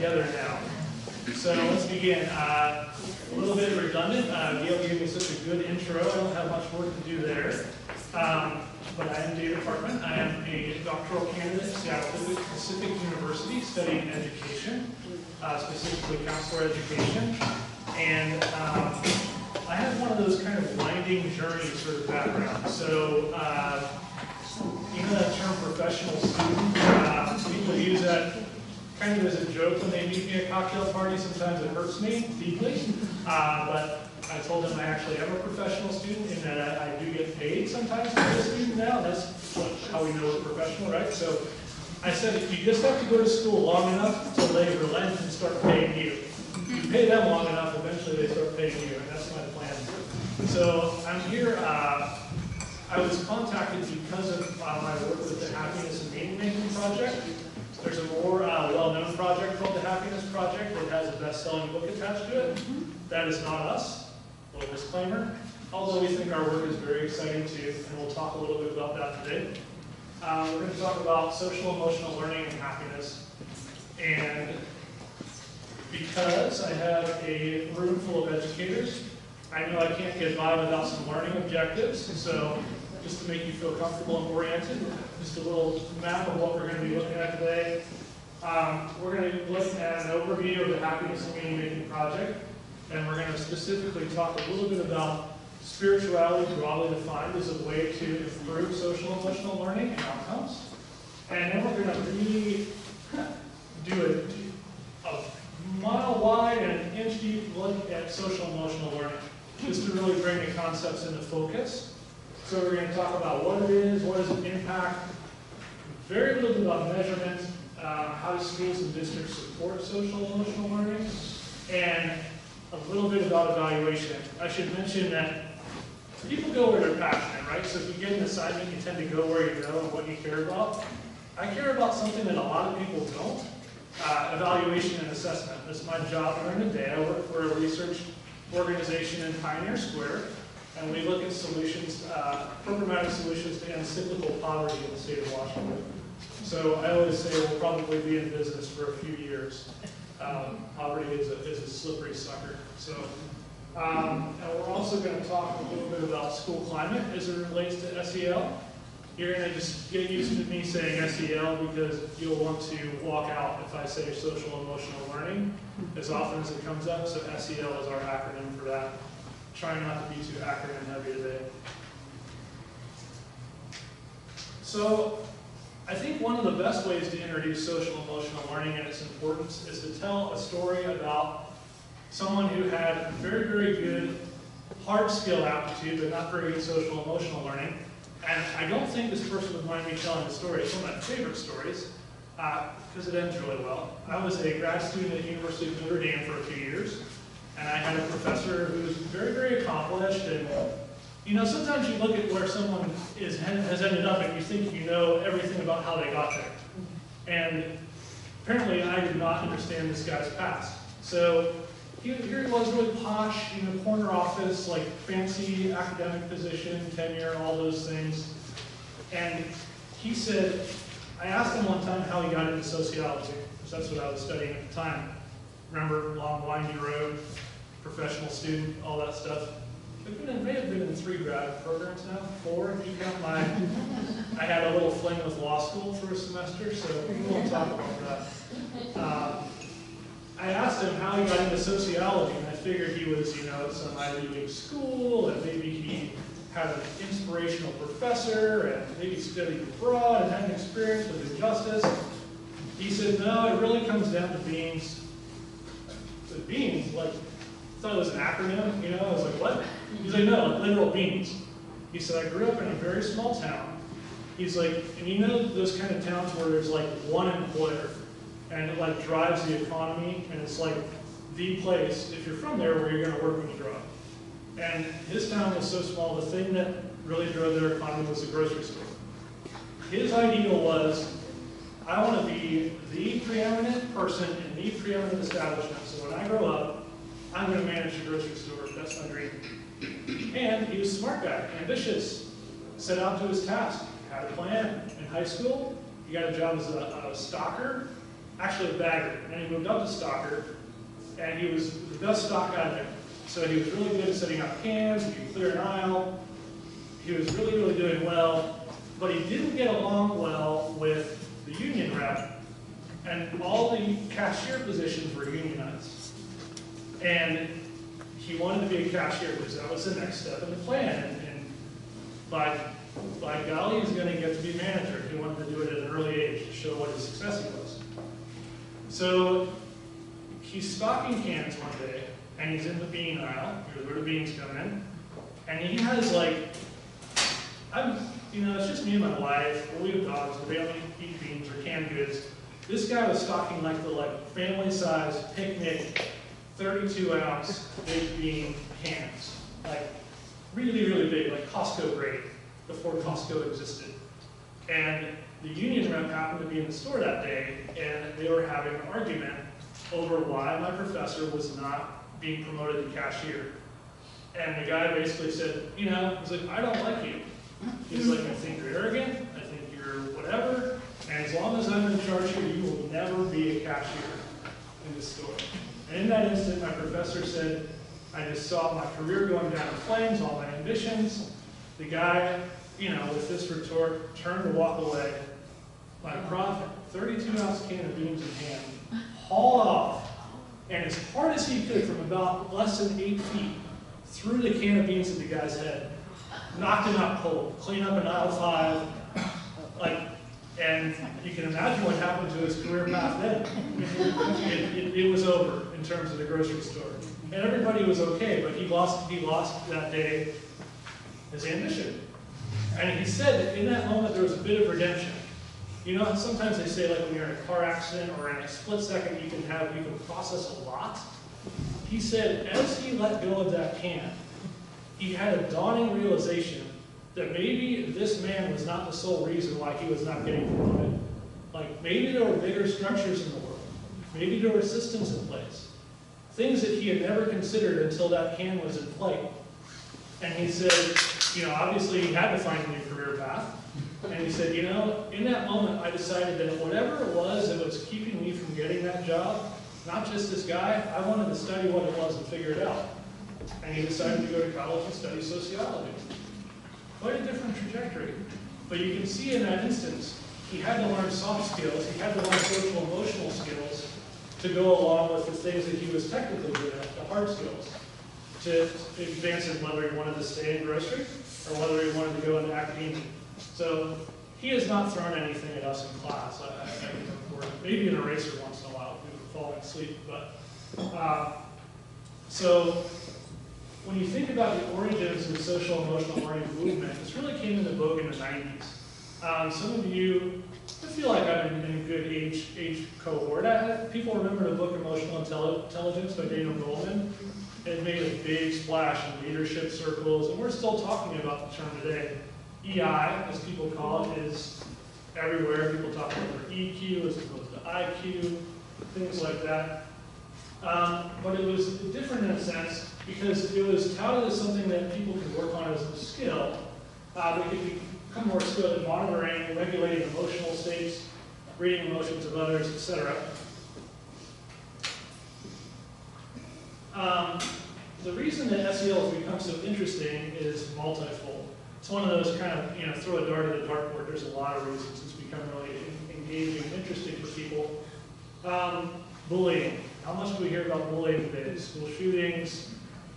together now. So let's begin. A little bit redundant. Gail gave me such a good intro. I don't have much work to do there. But I am David Hartman. I am a doctoral candidate at Seattle Pacific University studying education, specifically counselor education. And I have one of those kind of winding journey sort of background. So, you know that term professional student? People use that kind of as a joke when they meet me at cocktail parties. Sometimes it hurts me deeply. But I told them I actually am a professional student and that I do get paid sometimes to be a student now. That's how we know we're professional, right? So I said, if you just have to go to school long enough till they relent and start paying you. If you pay them long enough, eventually they start paying you, and that's my plan. So I'm here. I was contacted because of my work with the Happiness and Meaning Making Project. There's a more well-known project called the Happiness Project that has a best-selling book attached to it. That is not us. Little disclaimer. Although we think our work is very exciting too, and we'll talk a little bit about that today. We're going to talk about social emotional learning and happiness. And because I have a room full of educators, I know I can't get by without some learning objectives. So just to make you feel comfortable and oriented, just a little map of what we're going to be looking at today. We're going to be looking at an overview of the Happiness and Meaning Making Project. And we're going to specifically talk a little bit about spirituality, broadly defined as a way to improve social emotional learning and outcomes. And then we're going to really do a mile wide and an inch deep look at social emotional learning, just to really bring the concepts into focus. So we're going to talk about what it is, what does it impact, very little bit about measurement, how do schools and districts support social emotional learning, and a little bit about evaluation. I should mention that people go where they're passionate, right? So if you get an assignment, you tend to go where you know and what you care about. I care about something that a lot of people don't, evaluation and assessment. That's my job during the day. I work for a research organization in Pioneer Square, and we look at solutions, programmatic solutions to end cyclical poverty in the state of Washington. So I always say we'll probably be in business for a few years. Poverty is a slippery sucker. So, and we're also going to talk a little bit about school climate as it relates to SEL. You're going to just get used to me saying SEL because you'll want to walk out if I say social emotional learning as often as it comes up. So SEL is our acronym for that. Trying not to be too acronym heavy today. So I think one of the best ways to introduce social emotional learning and its importance is to tell a story about someone who had very, very good hard skill aptitude, but not very good social emotional learning. And I don't think this person would mind me telling the story. It's one of my favorite stories because it ends really well. I was a grad student at the University of Notre Dame for a few years, and I had a professor who was very, very accomplished. And you know, sometimes you look at where someone has ended up and you think you know everything about how they got there. And apparently I did not understand this guy's past. So here he was, really posh, you know, corner office, like fancy academic position, tenure, all those things. And he said, I asked him one time how he got into sociology, because that's what I was studying at the time. Remember, long, windy road, professional student, all that stuff. It may have been in 3 grad programs now, 4 if you count my, I had a little fling with law school for a semester, so we won't talk about that. I asked him how he got into sociology, and I figured he was, you know, at some Ivy League school, and maybe he had an inspirational professor, and maybe studied abroad and had an experience with injustice. He said, no, it really comes down to beans. The beans, like, I thought it was an acronym, you know, I was like, what? He's like, no, like literal beans. He said, I grew up in a very small town. He's like, and you know those kind of towns where there's like one employer, and it like drives the economy, and it's like the place, if you're from there, where you're going to work when you grow up. And his town was so small, the thing that really drove their economy was the grocery store. His ideal was, I want to be the preeminent person in the preeminent establishment, so when I grow up, I'm going to manage the grocery store. That's my dream. And he was a smart guy, ambitious, set out to his task, had a plan. In high school, he got a job as a stocker, actually a bagger, and he moved up to stocker, and he was the best stock guy there. So he was really good at setting up cans, he could clear an aisle, he was really, really doing well, but he didn't get along well with the union rep, and all the cashier positions were unionized. And he wanted to be a cashier because that was the next step in the plan, and by golly, he's going to get to be manager. He wanted to do it at an early age to show what his success he was. So he's stocking cans one day, and he's in the bean aisle, here's where the beans come in, and he has it's just me and my wife, we have dogs, we don't eat beans or canned goods. This guy was stocking the family-sized picnic 32-ounce big bean cans, really, really big, like Costco grade, before Costco existed. And the union rep happened to be in the store that day, and they were having an argument over why my professor was not being promoted to cashier. And the guy basically said, he's like, I don't like you. He's like, I think you're arrogant, I think you're whatever, and as long as I'm in charge here, you will never be a cashier in this store. And in that instant, my professor said, I just saw my career going down in flames, all my ambitions. The guy, with this retort, turned to walk away. My prof, 32-ounce can of beans in hand, hauled off, and as hard as he could from about less than 8 feet, threw the can of beans at the guy's head, knocked him out cold, cleaned up in aisle 5, and you can imagine what happened to his career path then. It was over in terms of the grocery store. And everybody was okay, but he lost that day his ambition. And he said that in that moment there was a bit of redemption. Sometimes they say when you're in a car accident or in a split second you can process a lot. He said as he let go of that can, he had a dawning realization that maybe this man was not the sole reason why he was not getting promoted. Maybe there were bigger structures in the world. Maybe there were systems in place. Things that he had never considered until that can was in flight. And he said, obviously he had to find a new career path. And he said, in that moment I decided that whatever it was that was keeping me from getting that job, not just this guy, I wanted to study what it was and figure it out. And he decided to go to college and study sociology. Quite a different trajectory. But you can see in that instance, he had to learn soft skills, he had to learn social emotional skills to go along with the things that he was technically good at, the hard skills, to advance in whether he wanted to stay in grocery or whether he wanted to go into academia. So he has not thrown anything at us in class. I think it's important. Maybe an eraser once in a while if we were falling asleep. But so when you think about the origins of the social emotional learning movement, this really came into vogue in the 90s. Some of you, I feel like I'm in a good age cohort. People remember the book Emotional Intelligence by Daniel Goleman. It made a big splash in leadership circles, and we're still talking about the term today. EI, as people call it, is everywhere. People talk about their EQ as opposed to IQ, things like that. But it was different in a sense because it was touted as something that people could work on as a skill. They could become more skilled at monitoring, regulating emotional states, reading emotions of others, etc. The reason that SEL has become so interesting is multifold. It's one of those kind of, throw a dart at the dartboard. There's a lot of reasons it's become really engaging and interesting for people. Bullying. How much do we hear about bullying today? School shootings,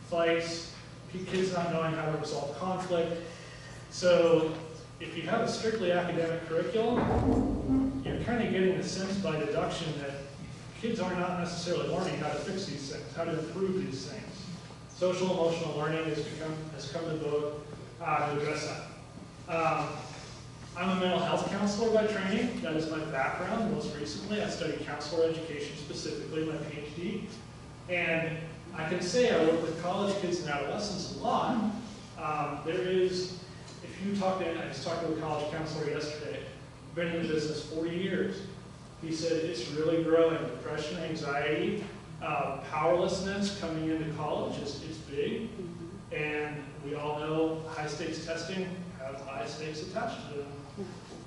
fights, kids not knowing how to resolve conflict. So if you have a strictly academic curriculum, you're kind of getting a sense by deduction that kids are not necessarily learning how to fix these things, how to improve these things. Social emotional learning has come to vogue to address that. I'm a mental health counselor by training. That is my background. Most recently, I studied counselor education specifically, my PhD. And I can say I work with college kids and adolescents a lot. I just talked to a college counselor yesterday, been in the business 40 years. He said it's really growing. Depression, anxiety, powerlessness coming into college is big. And we all know high stakes testing has high stakes attached to them.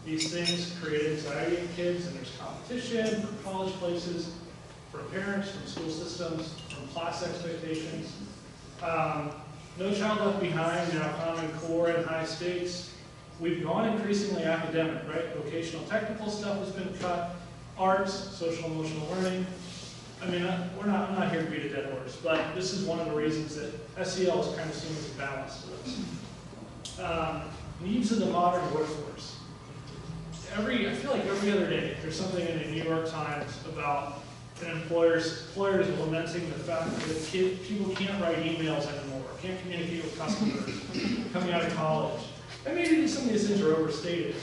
These things create anxiety in kids, and there's competition from college places, from parents, from school systems, from class expectations. No Child Left Behind, now Common Core and high stakes. We've gone increasingly academic, right? Vocational technical stuff has been cut, arts, social emotional learning. I mean, I'm not here to beat a dead horse, but this is one of the reasons that SEL is kind of seen as a balance to this. Needs of the modern workforce. I feel like every other day, there's something in the New York Times about an employers lamenting the fact that people can't write emails anymore, can't communicate with customers coming out of college. And maybe some of these things are overstated,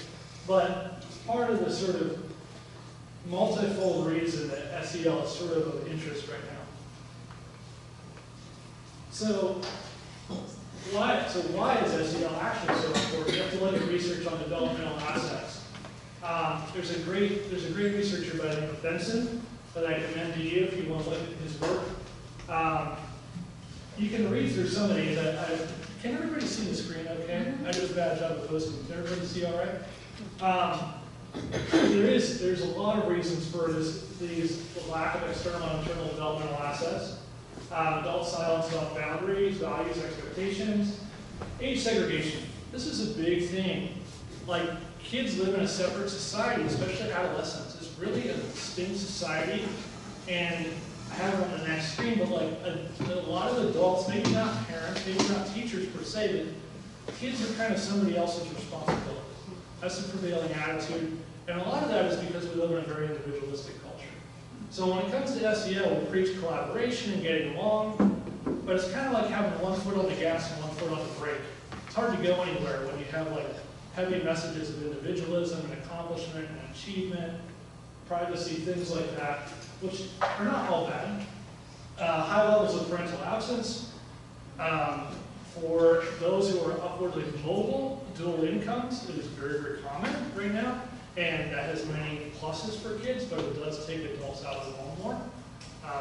but part of the sort of multifold reason that SEL is sort of interest right now. So why is SEL actually so important? You have to look at research on developmental assets. There's a great researcher by the name of Benson that I commend to you if you want to look at his work. You can read through some of these. Can everybody see the screen okay? I did a bad job of posting. Can everybody see all right? There's a lot of reasons for the lack of external and internal developmental assets. Adult silence about boundaries, values, expectations, age segregation. This is a big thing. Like, kids live in a separate society, especially adolescents. It's really a distinct society, and I have it on the next screen, but like a lot of adults, maybe not parents, maybe not teachers per se, but kids are kind of somebody else's responsibility. That's the prevailing attitude, and a lot of that is because we live in a very individualistic culture. So when it comes to SEL, we preach collaboration and getting along, but it's kind of like having one foot on the gas and one foot on the brake. It's hard to go anywhere when you have like heavy messages of individualism and accomplishment and achievement, privacy, things like that, which are not all bad. High levels of parental absence. For those who are upwardly mobile, dual incomes, it is very, very common right now, and that has many pluses for kids, but it does take adults out of the home more.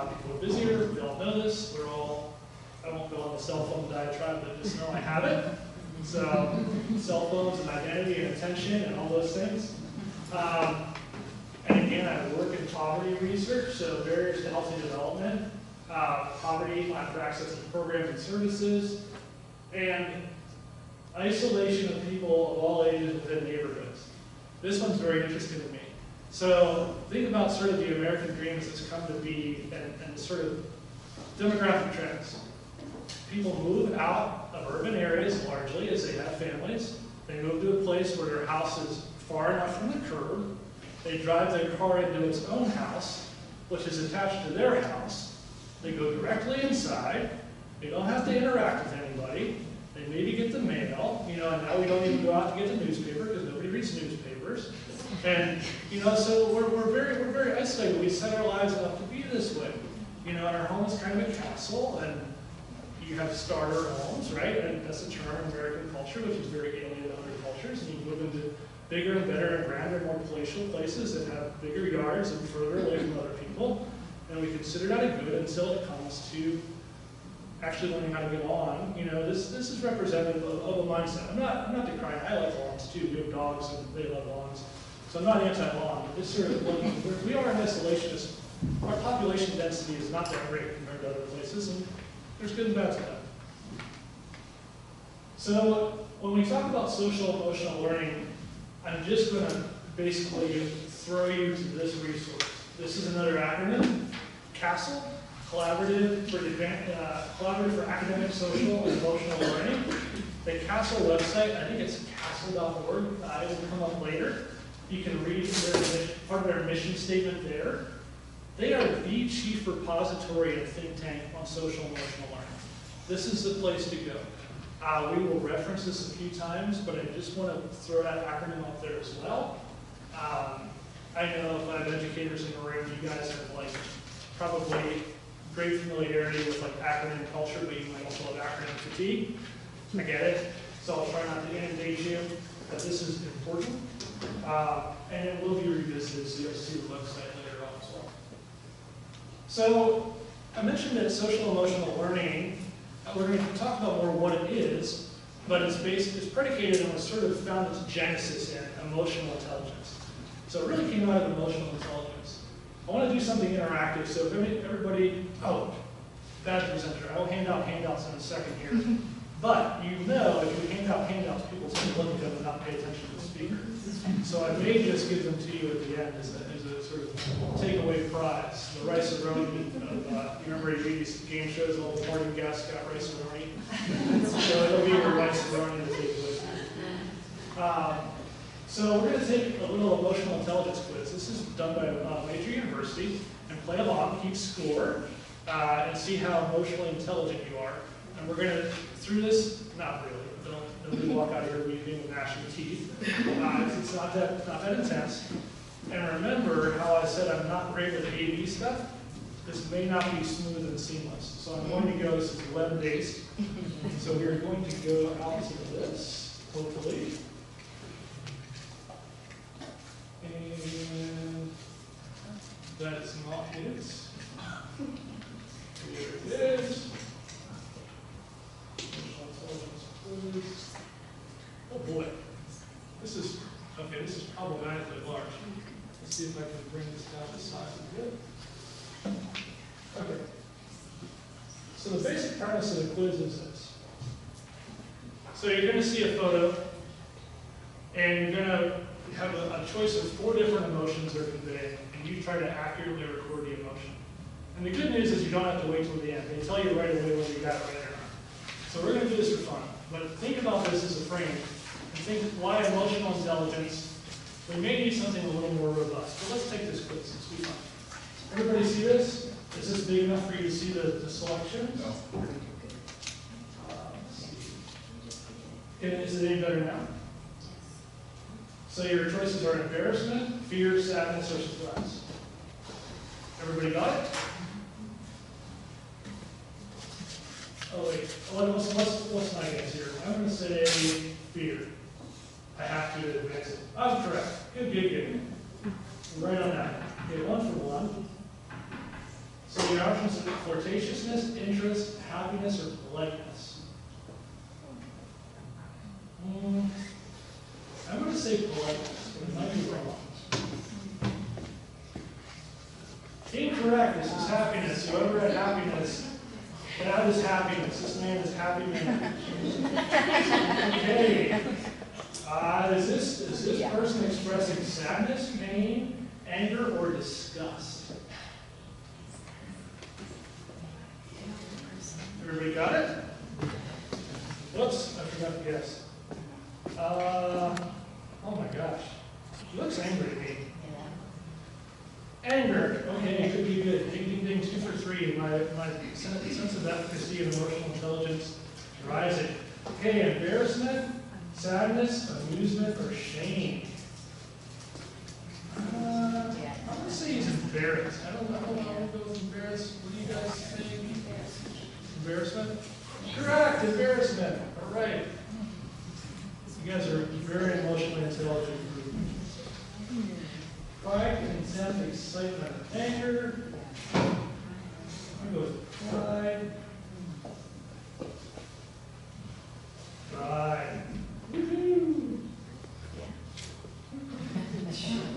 People are busier, we all know this, I won't go on the cell phone diatribe, but just know I have it. So, cell phones and identity and attention and all those things. And again, I work in poverty research, so barriers to healthy development, poverty, lack of access to programs and services, and isolation of people of all ages within neighborhoods. This one's very interesting to me. So think about sort of the American dream as it's come to be and the sort of demographic trends. People move out of urban areas largely as they have families. They move to a place where their house is far enough from the curb. They drive their car into its own house, which is attached to their house. They go directly inside. They don't have to interact with anybody. They maybe get the mail, and now we don't even go out to get the newspaper because nobody reads newspapers. And, so we're very isolated. We set our lives up to be this way. And our home is kind of a castle, and you have starter homes, right? And that's a term in American culture, which is very alien to other cultures. And you move into bigger and better and grander, more palatial places that have bigger yards and further away from other people. And we consider that a good until it comes to actually learning how to get on. This is representative of a mindset. I'm not decrying. I like lawns too. We have dogs and they love lawns. So I'm not anti-lawn, but this sort of, we are an isolationist. Our population density is not that great compared to other places, and there's good and bad to that. So when we talk about social emotional learning, I'm just going to basically throw you to this resource. This is another acronym, CASTLE, Collaborative for Academic, Social, and Emotional Learning. The CASTLE website, I think it's castle.org. It will come up later. You can read part of their mission statement there. They are the chief repository and think tank on social emotional learning. This is the place to go. We will reference this a few times, but I just want to throw that acronym up there as well. I know if I have educators in the room, you guys have probably great familiarity with acronym culture, but you might also have acronym fatigue. I get it, so I'll try not to inundate you, but this is important. And it will be revisited, so you'll see the website later on as well. So I mentioned that social emotional learning, we're going to talk about more what it is, but it's predicated on what's sort of found its genesis in emotional intelligence. So it really came out of emotional intelligence. I want to do something interactive, so if everybody, bad presenter, I will hand out handouts in a second here. But you know, if you hand out handouts, people tend to look at them and not pay attention to the speaker. So I may just give them to you at the end as a sort of takeaway prize. The rice-a-roni of, you remember you read these game shows, all the party guests got rice-a-roni? So it'll be your rice-a-roni to take with you. So we're going to take a little emotional intelligence quiz. This is done by a major university, and play along, keep score, and see how emotionally intelligent you are. And we're going to, through this, not really, don't walk out of here weeping and gnashing teeth. It's not that intense. And remember how I said I'm not great with the AV stuff? This may not be smooth and seamless. So I'm going to go, this is web-based. So we're going to go out to this, hopefully. And that is not it. Here it is. Oh boy. This is problematically large. Let's see if I can bring this down to size a bit. Okay. So the basic premise of the quiz is this. So you're going to see a photo, and you're going to have a choice of 4 different emotions that are conveyed, and you try to accurately record the emotion. And the good news is you don't have to wait till the end. They tell you right away whether you got it right or not. So we're going to do this for fun. But think about this as a frame, and think why emotional intelligence. We may need something a little more robust. So let's take this quiz. It's be fun. Everybody see this? Is this big enough for you to see the selections? No. Is it any better now? So your choices are embarrassment, fear, sadness, or surprise. Everybody got it? Oh wait, what's my guess here? I'm going to say fear. I have to advance it. I'm correct. Good. Right on that. Okay, 1 for 1. So your options are flirtatiousness, interest, happiness, or politeness. I'm going to say politeness, but it might be wrong. Incorrect. This is happiness. Whoever had happiness, that is happiness. This man is happy man. Okay. Is this person expressing sadness, pain, anger, or disgust? Everybody got it? Whoops, I forgot to guess. Oh my gosh. She looks angry at me. Anger. Okay, it could be good. Ding, ding, ding, 2 for 3. My sense of efficacy and emotional intelligence is rising. Okay, embarrassment, sadness, amusement, or shame. I'm going to say he's embarrassed. I don't know how to go with embarrassed. What do you guys think? Embarrassment? Correct, embarrassment. All right. You guys are very emotionally intelligent. Pride, contempt, excitement, anger. I'm going to go with pride. Pride. Woohoo!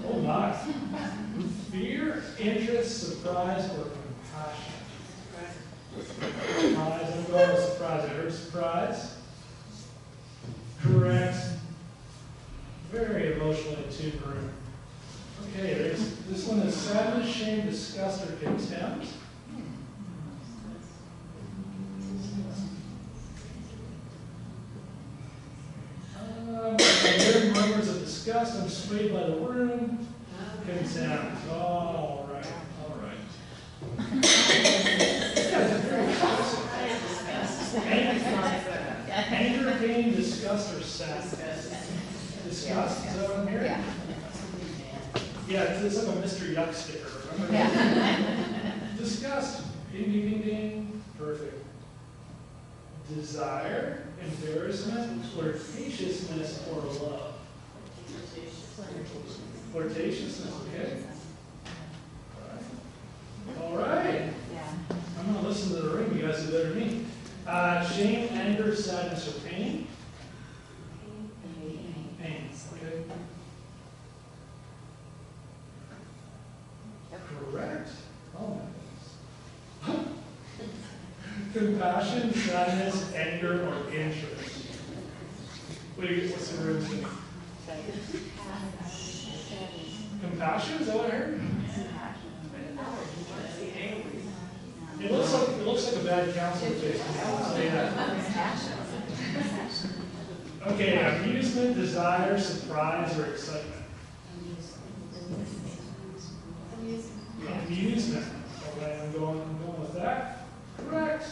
Oh my. Fear, interest, surprise, or compassion. Surprise. I'm going with surprise. I heard surprise. Correct. Very emotionally attuned room. Okay, this one is sadness, shame, disgust, or contempt. Hearing murmurs of disgust, I'm swayed by the room. Contempt. All right. Anger, pain, disgust, or sadness. Disgust. Is that what I'm hearing? Yeah, it's like a Mr. Yuck sticker. Remember? Disgust. Ding, ding, ding, ding. Perfect. Desire, embarrassment, flirtatiousness, or love. Flirtatiousness, okay. All right. I'm going to listen to the ring. You guys do better than me. Shame, anger, sadness, or pain. Compassion, sadness, anger, or interest. What's the room saying? Compassion, is that what I heard? It looks like a bad counselor face. Say that. Okay, amusement, desire, surprise, or excitement. Amusement. Okay, I'm going with that. Correct.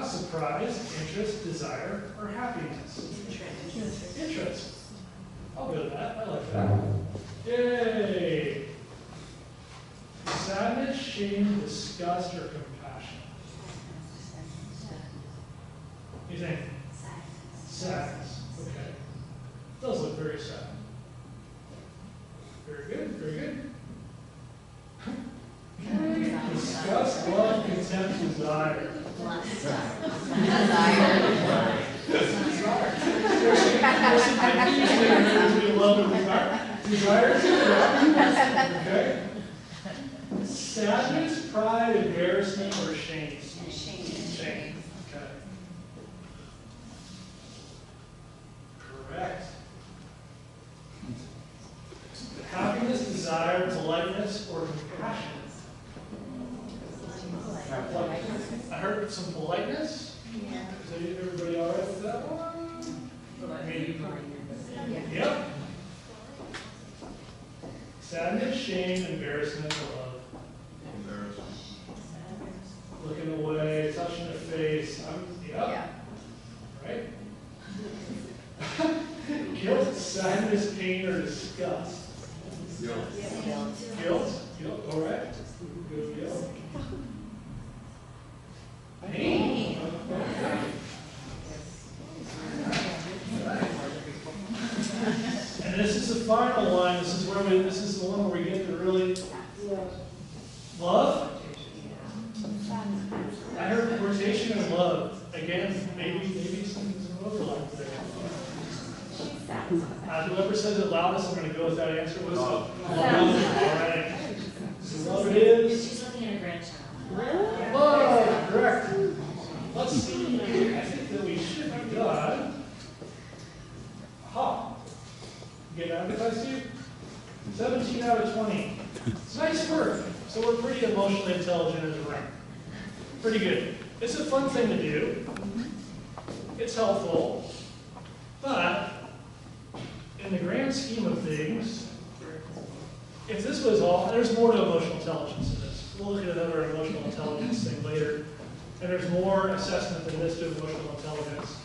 Surprise, interest, desire, or happiness. Interest. I'll go to that. I like that. Yay! Sadness, shame, disgust, or compassion. You think? Sadness. Okay. Does look very sad. Very good, very good. Disgust, love, contempt, desire. Desire. Okay. Sadness, pride, embarrassment, or shame. Shame. Okay. Correct. Happiness, desire, politeness, or compassion. I heard some politeness. Yeah. Is everybody all right with that one? Maybe. Yep. Sadness, shame, embarrassment, or love. Looking away, touching the face. Yep. Right? Guilt, sadness, pain, or disgust. Guilt. All right. Good guilt. Pain. And this is the final line. This is the one where we get to really love. I heard rotation and love. Again, maybe some overlap there. Whoever says it loudest, I'm going to go with that answer. What's love? All right. So love it is. She's looking at her grandchild. Love, correct. Let's see. I think that we should be done. Aha. Get advertised to you? 17 out of 20. It's nice work. So we're pretty emotionally intelligent as a room. Pretty good. It's a fun thing to do. It's helpful. But in the grand scheme of things, if this was all, there's more to emotional intelligence in this. We'll look at another emotional intelligence thing later. And there's more assessment than this to emotional intelligence.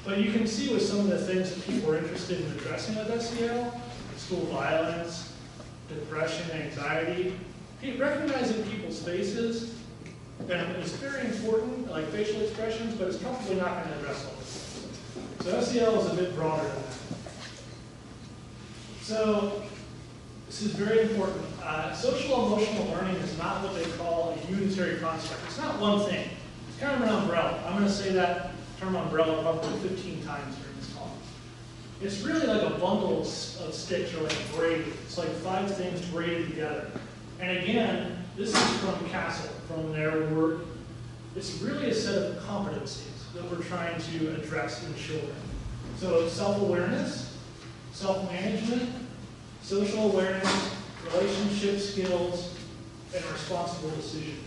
But you can see with some of the things that people are interested in addressing with SEL, school violence, depression, anxiety, recognizing people's faces, and it's very important, like facial expressions, but it's probably not going to address all this. So SEL is a bit broader than that. So this is very important. Social emotional learning is not what they call a unitary construct. It's not one thing. It's kind of an umbrella. I'm going to say that term umbrella probably 15 times during this talk. It's really like a bundle of sticks or like braided. It's like 5 things braided together. And again, this is from Castle, from their work. It's really a set of competencies that we're trying to address in children. So self-awareness, self-management, social awareness, relationship skills, and responsible decision-making.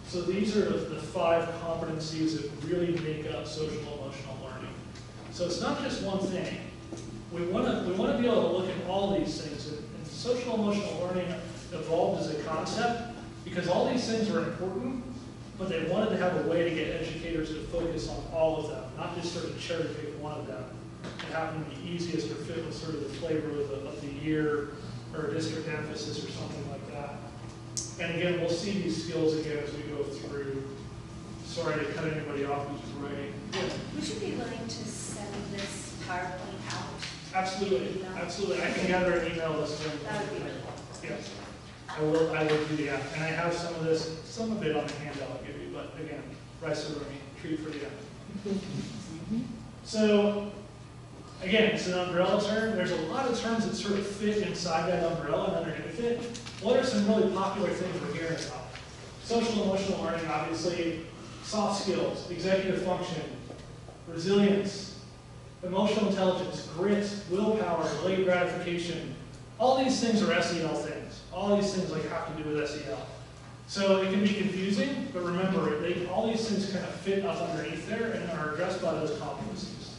So these are the 5 competencies that really make up social emotional learning. So it's not just one thing. We want to be able to look at all these things. And social emotional learning evolved as a concept because all these things are important, but they wanted to have a way to get educators to focus on all of them, not just sort of cherry pick one of them. It happened to be easiest or fit with sort of the flavor of the year or district emphasis or something like that. And again, we'll see these skills again as we go through. Sorry to cut anybody off who's writing. Yeah. Would you be willing to send this PowerPoint out? Absolutely, absolutely. I can gather an email list. That would be really helpful. Yes, I will do that. And I have some of it on the handout I'll give you, but again, rice over me, treat for the end. So, again, it's an umbrella term. There's a lot of terms that sort of fit inside that umbrella and then they're going to fit. What are some really popular things we're hearing about? Social emotional learning, obviously, soft skills, executive function, resilience, emotional intelligence, grit, willpower, delayed gratification. All these things are SEL things. All these things like have to do with SEL. So it can be confusing, but remember, all these things kind of fit up underneath there and are addressed by those competencies.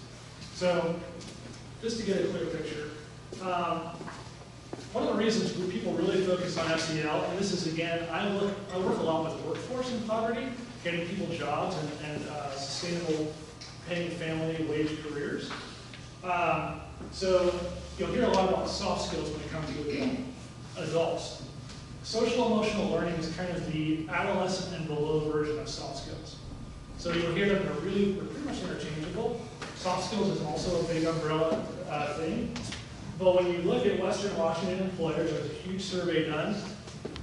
So just to get a clear picture, one of the reasons people really focus on SEL, and this is again, I work a lot with workforce in poverty, getting people jobs and sustainable paying family wage careers. So you'll hear a lot about soft skills when it comes to adults. Social emotional learning is kind of the adolescent and below version of soft skills. So you'll hear them, they're pretty much interchangeable. Soft skills is also a big umbrella thing. But when you look at Western Washington employers, there was a huge survey done,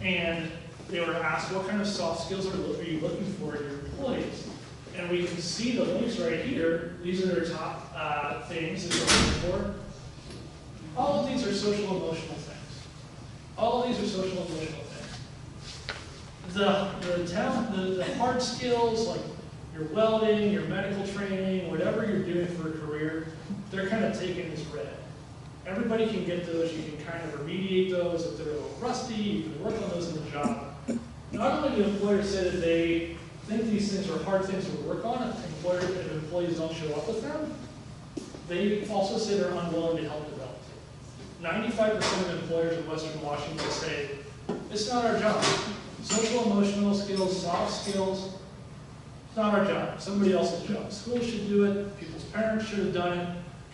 and they were asked what kind of soft skills are you looking for in your employees. And we can see the links right here. These are their top things that they're looking for. All of these are social emotional things. All of these are social emotional things. The hard skills, like your welding, your medical training, whatever you're doing for a career, they're kind of taken as read. Everybody can get those. You can kind of remediate those. If they're a little rusty, you can work on those in the job. Not only do employers say that they think these things are hard things to work on if employees don't show up with them, they also say they're unwilling to help develop it. 95% of employers in Western Washington say, it's not our job. Social emotional skills, soft skills, it's not our job. Somebody else's job. Schools should do it. People's parents should have done it.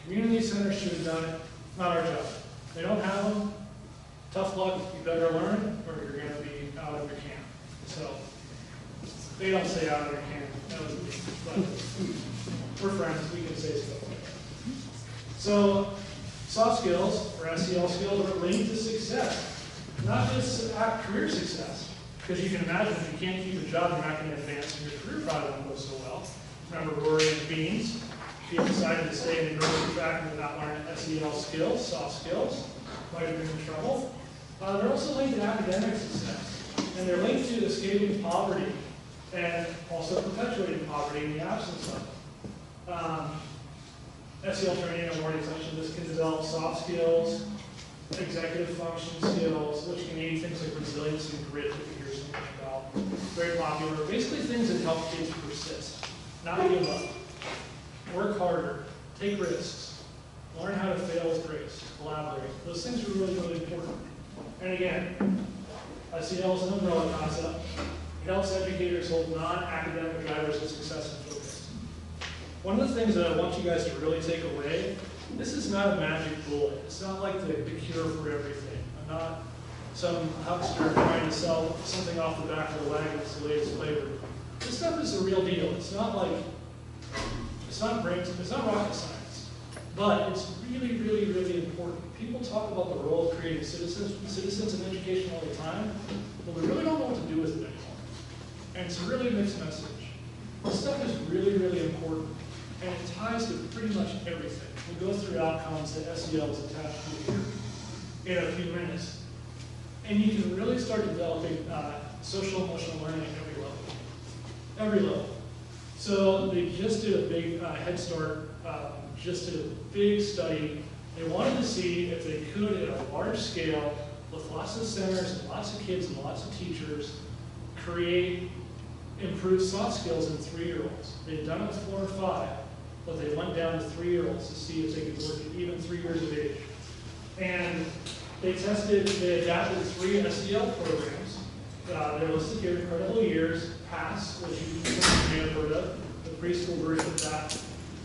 Community centers should have done it. Not our job. They don't have them. Tough luck. You better learn, or you're going to be out of your camp. So they don't say out of their camp. That was me. But we're friends. We can say stuff like that. So soft skills, or SEL skills, are linked to success, not just career success. Because you can imagine if you can't keep a job, you're not going to advance, and your career probably won't go so well. Remember Rory and Beans? If you decided to stay in the grocery factory without learning SEL skills, soft skills, might have been in trouble. They're also linked to academic success. And they're linked to escaping poverty and also perpetuating poverty in the absence of it. SEL training, I've already mentioned, this can develop soft skills, executive function skills, which can aid things like resilience and grit that we hear so much about. Very popular. Basically things that help kids persist, not give up. Work harder, take risks, learn how to fail with grace, collaborate. Those things are really, really important. And again, SEL is an umbrella concept. It helps educators hold non-academic drivers of success and focus. One of the things that I want you guys to really take away, this is not a magic bullet. It's not like the cure for everything. I'm not some huckster trying to sell something off the back of the wagon that's the latest flavor. This stuff is the real deal. It's not like it's not rocket science, but it's really, really, really important. People talk about the role of creating citizens in education all the time, but we really don't know what to do with it anymore. And it's a really mixed message. This stuff is really, really important, and it ties to pretty much everything. We'll go through outcomes that SEL is attached to here in a few minutes. And you can really start developing social emotional learning at every level. Every level. So they just did a big Head Start, just did a big study. They wanted to see if they could, at a large scale, with lots of centers and lots of kids and lots of teachers, create improved soft skills in 3-year-olds. They'd done it with 4 and 5, but they went down to 3-year-olds to see if they could work at even 3 years of age. And they adapted 3 SEL programs. They're listed here: Incredible Years, PASS, which you may have heard of, the preschool version of that.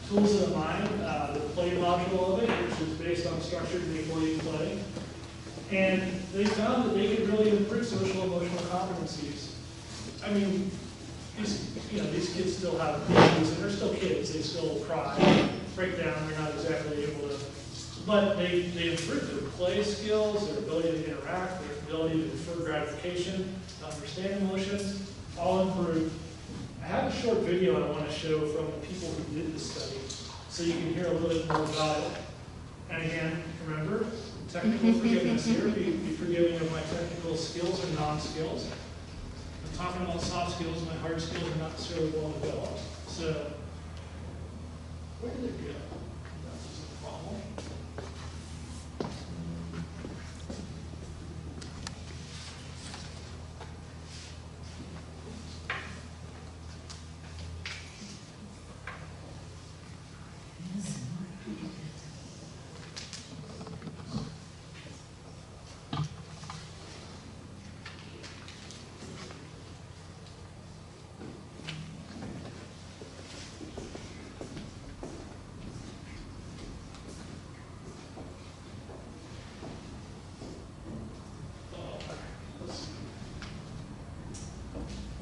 Tools of the Mind, the play module of it, which is based on structured make-believe play. And they found that they could really improve social emotional competencies. I mean, these kids still have issues, and they're still kids. They still cry, break down. They're not exactly able to, but they improve their play skills, their ability to interact, their ability to defer gratification, to understand emotions, all improved. I have a short video I want to show from the people who did this study, so you can hear a little bit more about it. And again, remember, technical forgiveness here. Be forgiving of my technical skills or non-skills. I'm talking about soft skills, my hard skills are not necessarily well developed. So, where did it go? That's a problem.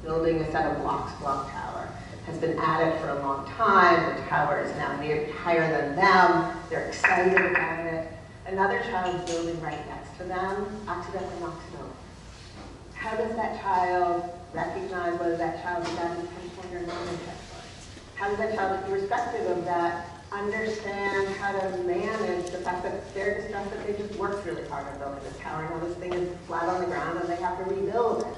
Building a set of blocks, block tower, has been at it for a long time. The tower is now near higher than them. They're excited about it. Another child building right next to them accidentally knocks it over. How does that child recognize whether that child is that intentionally or non-intentionally? How does that child, irrespective of that, understand how to manage the fact that they're distressed that they just worked really hard on building this tower? Now this thing is flat on the ground and they have to rebuild it.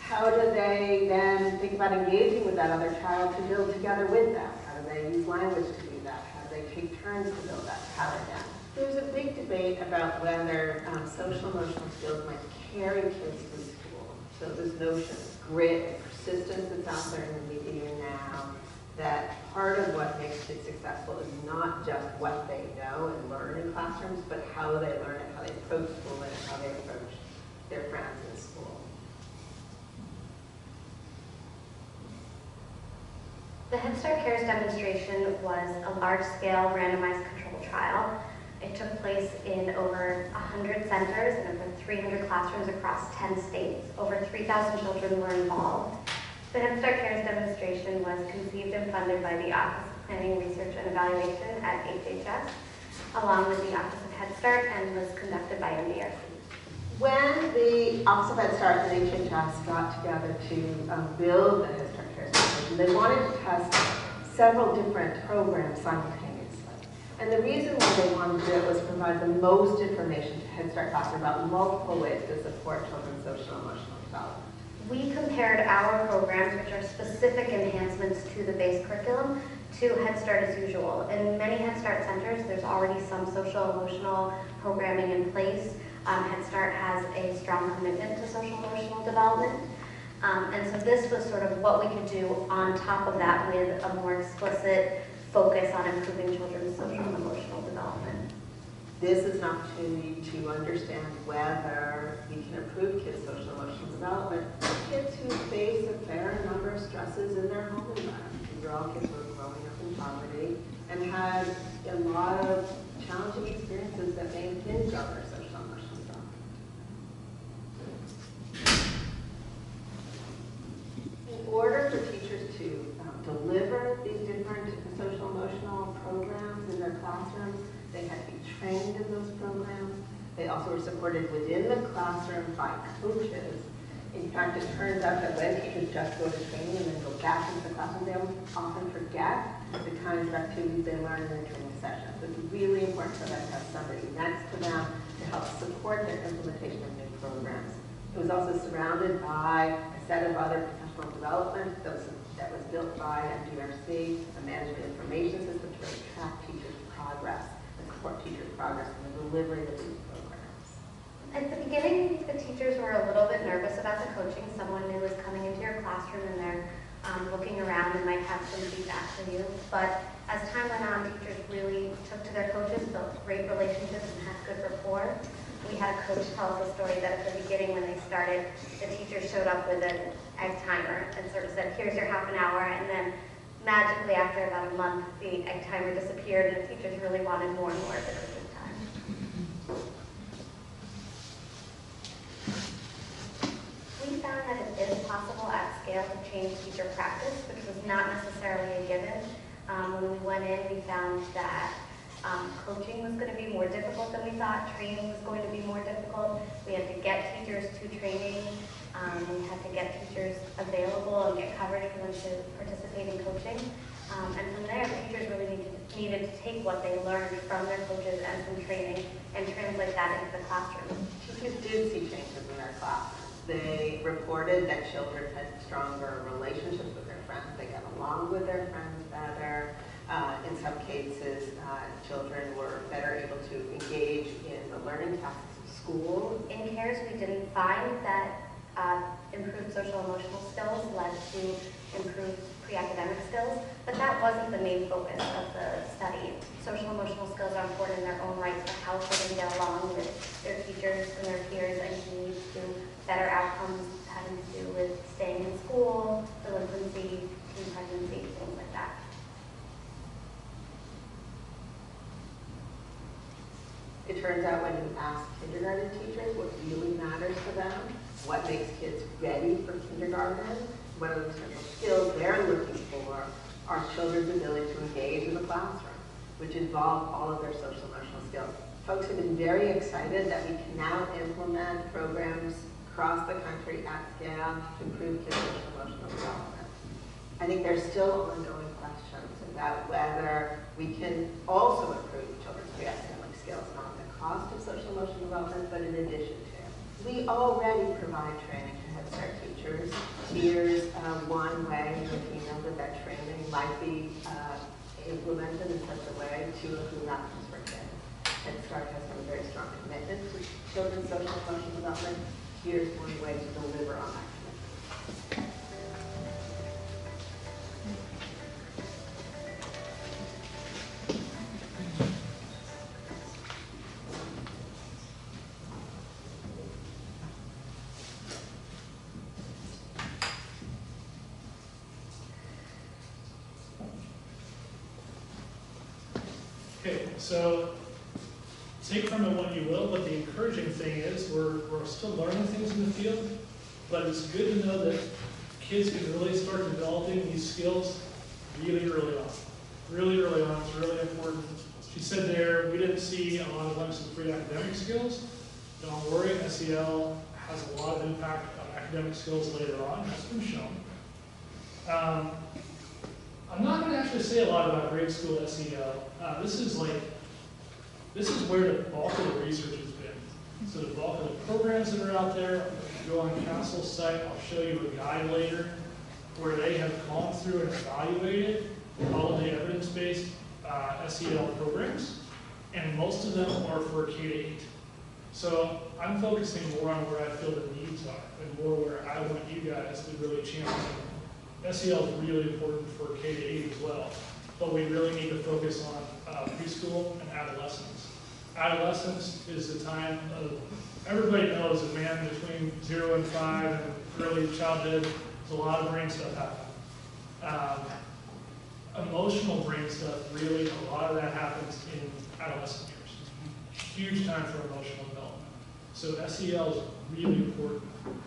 How do they then think about engaging with that other child to build together with them? How do they use language to do that? How do they take turns to build that tower again? There's a big debate about whether social emotional skills might carry kids through school. So this notion of grit and persistence that's out there in the media now, that part of what makes kids successful is not just what they know and learn in classrooms, but how they learn it, how they approach school, and how they approach their friends in school. The Head Start Cares demonstration was a large-scale randomized controlled trial. It took place in over 100 centers and over 300 classrooms across 10 states. Over 3,000 children were involved. The Head Start Cares demonstration was conceived and funded by the Office of Planning, Research, and Evaluation at HHS, along with the Office of Head Start, and was conducted by MDRC. When the Office of Head Start and HHS got together to build the Head Start Cares demonstration, they wanted to test several different programs simultaneously. And the reason why they wanted to do it was to provide the most information to Head Start classes about multiple ways to support children's social and emotional development. We compared our programs, which are specific enhancements to the base curriculum, to Head Start as usual. In many Head Start centers, there's already some social emotional programming in place. Head Start has a strong commitment to social emotional development. And so this was sort of what we could do on top of that with a more explicit focus on improving children's social and emotional development. This is an opportunity to understand whether we can improve kids' social and emotional development. Kids who face a fair number of stresses in their home environment. These are all kids who are growing up in poverty and had a lot of challenging experiences that may impinge on their social and emotional development. In order for teachers to deliver these different social emotional programs in their classrooms, they had to be trained in those programs. They also were supported within the classroom by coaches. In fact, it turns out that when teachers just go to training and then go back into the classroom, they often forget the kinds of activities they learned in their training sessions. So it's really important for them to have somebody next to them to help support their implementation of new programs. It was also surrounded by a set of other professional development that was built by MDRC, a management information system to really track teachers' progress and support teachers' progress in the delivery of these programs. At the beginning, the teachers were a little bit nervous about the coaching. Someone new is coming into your classroom and they're looking around and might have some feedback for you. But as time went on, teachers really took to their coaches, built great relationships, and had good rapport. We had a coach tell us a story that at the beginning when they started, the teacher showed up with an egg timer and sort of said, here's your half an hour, and then magically after about a month, the egg timer disappeared and the teachers really wanted more and more of the coaching time. We found that it is possible at scale to change teacher practice, which was not necessarily a given. When we went in, we found that coaching was going to be more difficult than we thought. Training was going to be more difficult. We had to get teachers to training. We had to get teachers available and get coverage for them to participate in coaching. And from there, teachers really needed to take what they learned from their coaches and from training and translate that into the classroom. Teachers did see changes in their classroom. They reported that children had stronger relationships with their friends. They got along with their friends better. In some cases, children were better able to engage in the learning tasks of school. In CARES, we didn't find that improved social emotional skills led to improved pre-academic skills, but that wasn't the main focus of the study. Social emotional skills are important in their own right for how children get along with their teachers and their peers and can lead to better outcomes having to do with staying in school, delinquency, teen pregnancy, things like that. It turns out when you ask kindergarten teachers what really matters to them, what makes kids ready for kindergarten, what are the central skills they're looking for, are children's ability to engage in the classroom, which involve all of their social emotional skills. Folks have been very excited that we can now implement programs across the country at scale to improve kids' social emotional development. I think there's still ongoing questions about whether we can also improve children's pre-academic skills, not at the cost of social emotional development, but in addition to. We already provide training to Head Start teachers. Here's one way in which we know that that training might be implemented in such a way to improve outcomes for kids. Head Start has some very strong commitment to children's social emotional development. Here's one way to deliver on that commitment. Okay, so take from it what you will, but the encouraging thing is we're still learning things in the field, but it's good to know that kids can really start developing these skills really early on. Really early on, it's really important. She said there, we didn't see a lot of glimpses of pre-academic skills. Don't worry, SEL has a lot of impact on academic skills later on, that's been shown. I'm not going to actually say a lot about grade school SEL. This is where the bulk of the research has been. So the bulk of the programs that are out there, if you go on Council's site, I'll show you a guide later, where they have gone through and evaluated all of the evidence-based SEL programs, and most of them are for K-8. So I'm focusing more on where I feel the needs are, and more where I want you guys to really champion. SEL is really important for K-8 as well, but we really need to focus on preschool and adolescence. Adolescence is the time of, everybody knows that man between 0 and 5 and early childhood, there's a lot of brain stuff happening. Emotional brain stuff, really, a lot of that happens in adolescent years. Huge time for emotional development. So SEL is really important,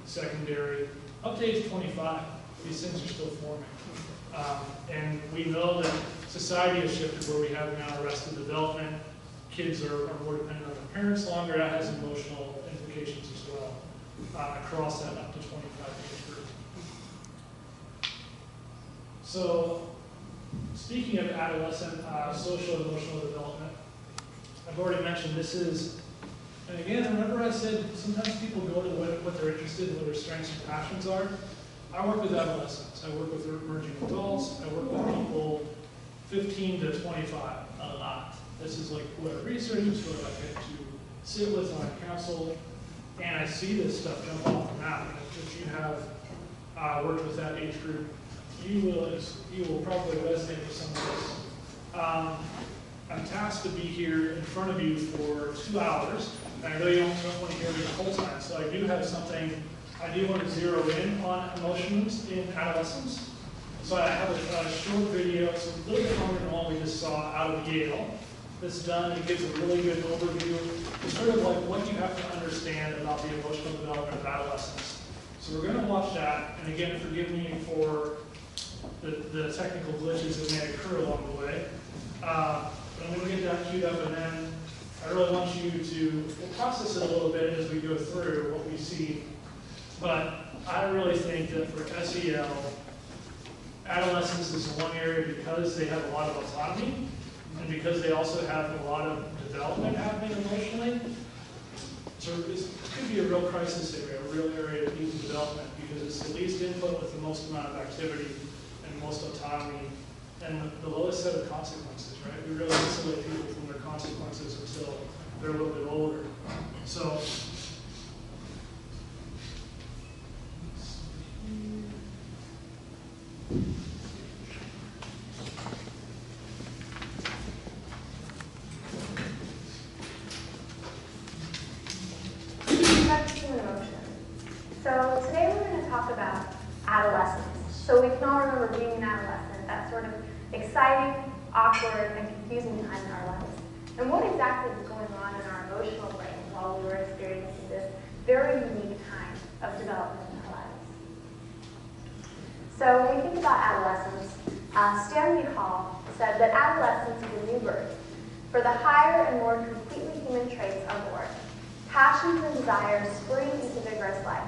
secondary, up to age 25. These things are still forming. And we know that society has shifted where we have now arrested development. Kids are more dependent on their parents longer. That has emotional implications as well across that up to 25 age group. So speaking of adolescent social and emotional development, I've already mentioned this is, and again, remember I said sometimes people go to what they're interested in, what their strengths and passions are. I work with adolescents, I work with emerging adults, I work with people 15 to 25 a lot. This is like what I research, it's what I get to sit with on council, and I see this stuff jump off the map. And if you have worked with that age group, you will probably resonate with some of this. I'm tasked to be here in front of you for 2 hours, and I really don't want to hear me the whole time, so I do have something. I do want to zero in on emotions in adolescence. So I have a short video, it's a little bit longer than what we just saw out of Yale. That's done, it gives a really good overview. It's sort of like what you have to understand about the emotional development of adolescence. So we're going to watch that, and again, forgive me for the technical glitches that may occur along the way. But I'm going to get that queued up, and then I really want you to process it a little bit as we go through what we see. But I really think that for SEL, adolescence is one area because they have a lot of autonomy and because they also have a lot of development happening emotionally. It's it could be a real crisis area, a real area that needs development, because it's the least input with the most amount of activity and most autonomy, and the lowest set of consequences, right? We really insulate people from their consequences until they're a little bit older. So, So today we're going to talk about adolescence. So we can all remember being an adolescent, that sort of exciting, awkward, and confusing time in our lives. And what exactly was going on in our emotional brain while we were experiencing this very unique time of development in our lives. So when we think about adolescence, Stanley Hall said that adolescence is a new birth, for the higher and more completely human traits are born. Passions and desires spring into vigorous life.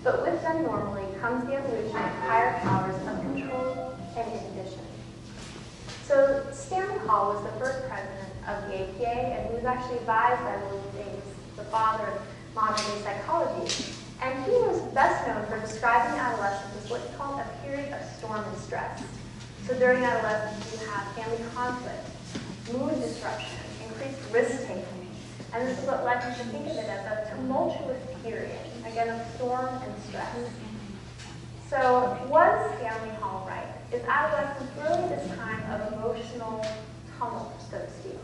But with them normally comes the evolution of higher powers of control and inhibition. So Stanley Hall was the first president of the APA, and he was actually advised by William James, the father of modern-day psychology. And he was best known for describing adolescence as what he called a period of storm and stress. So during adolescence, you have family conflict, mood disruption, increased risk-taking, and this is what led him to think of it as a tumultuous period, again, of storm and stress. So was Stanley Hall right? Is adolescence really this time of emotional tumult, so to speak?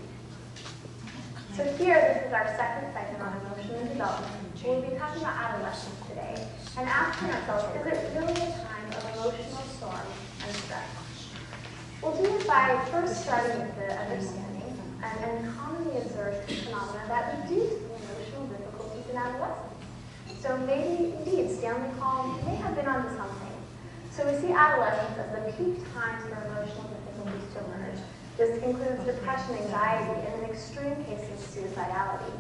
So here, this is our second segment on emotional development. We'll be talking about adolescence today and asking ourselves, is it really a time of emotional storm and stress? We'll do it by first starting with the understanding and commonly observed phenomena that reduce the emotional difficulties in adolescence. So maybe, indeed, Stanley Hall may have been onto something. So we see adolescence as the peak time for emotional difficulties to emerge. This includes depression, anxiety, and in extreme cases, suicidality.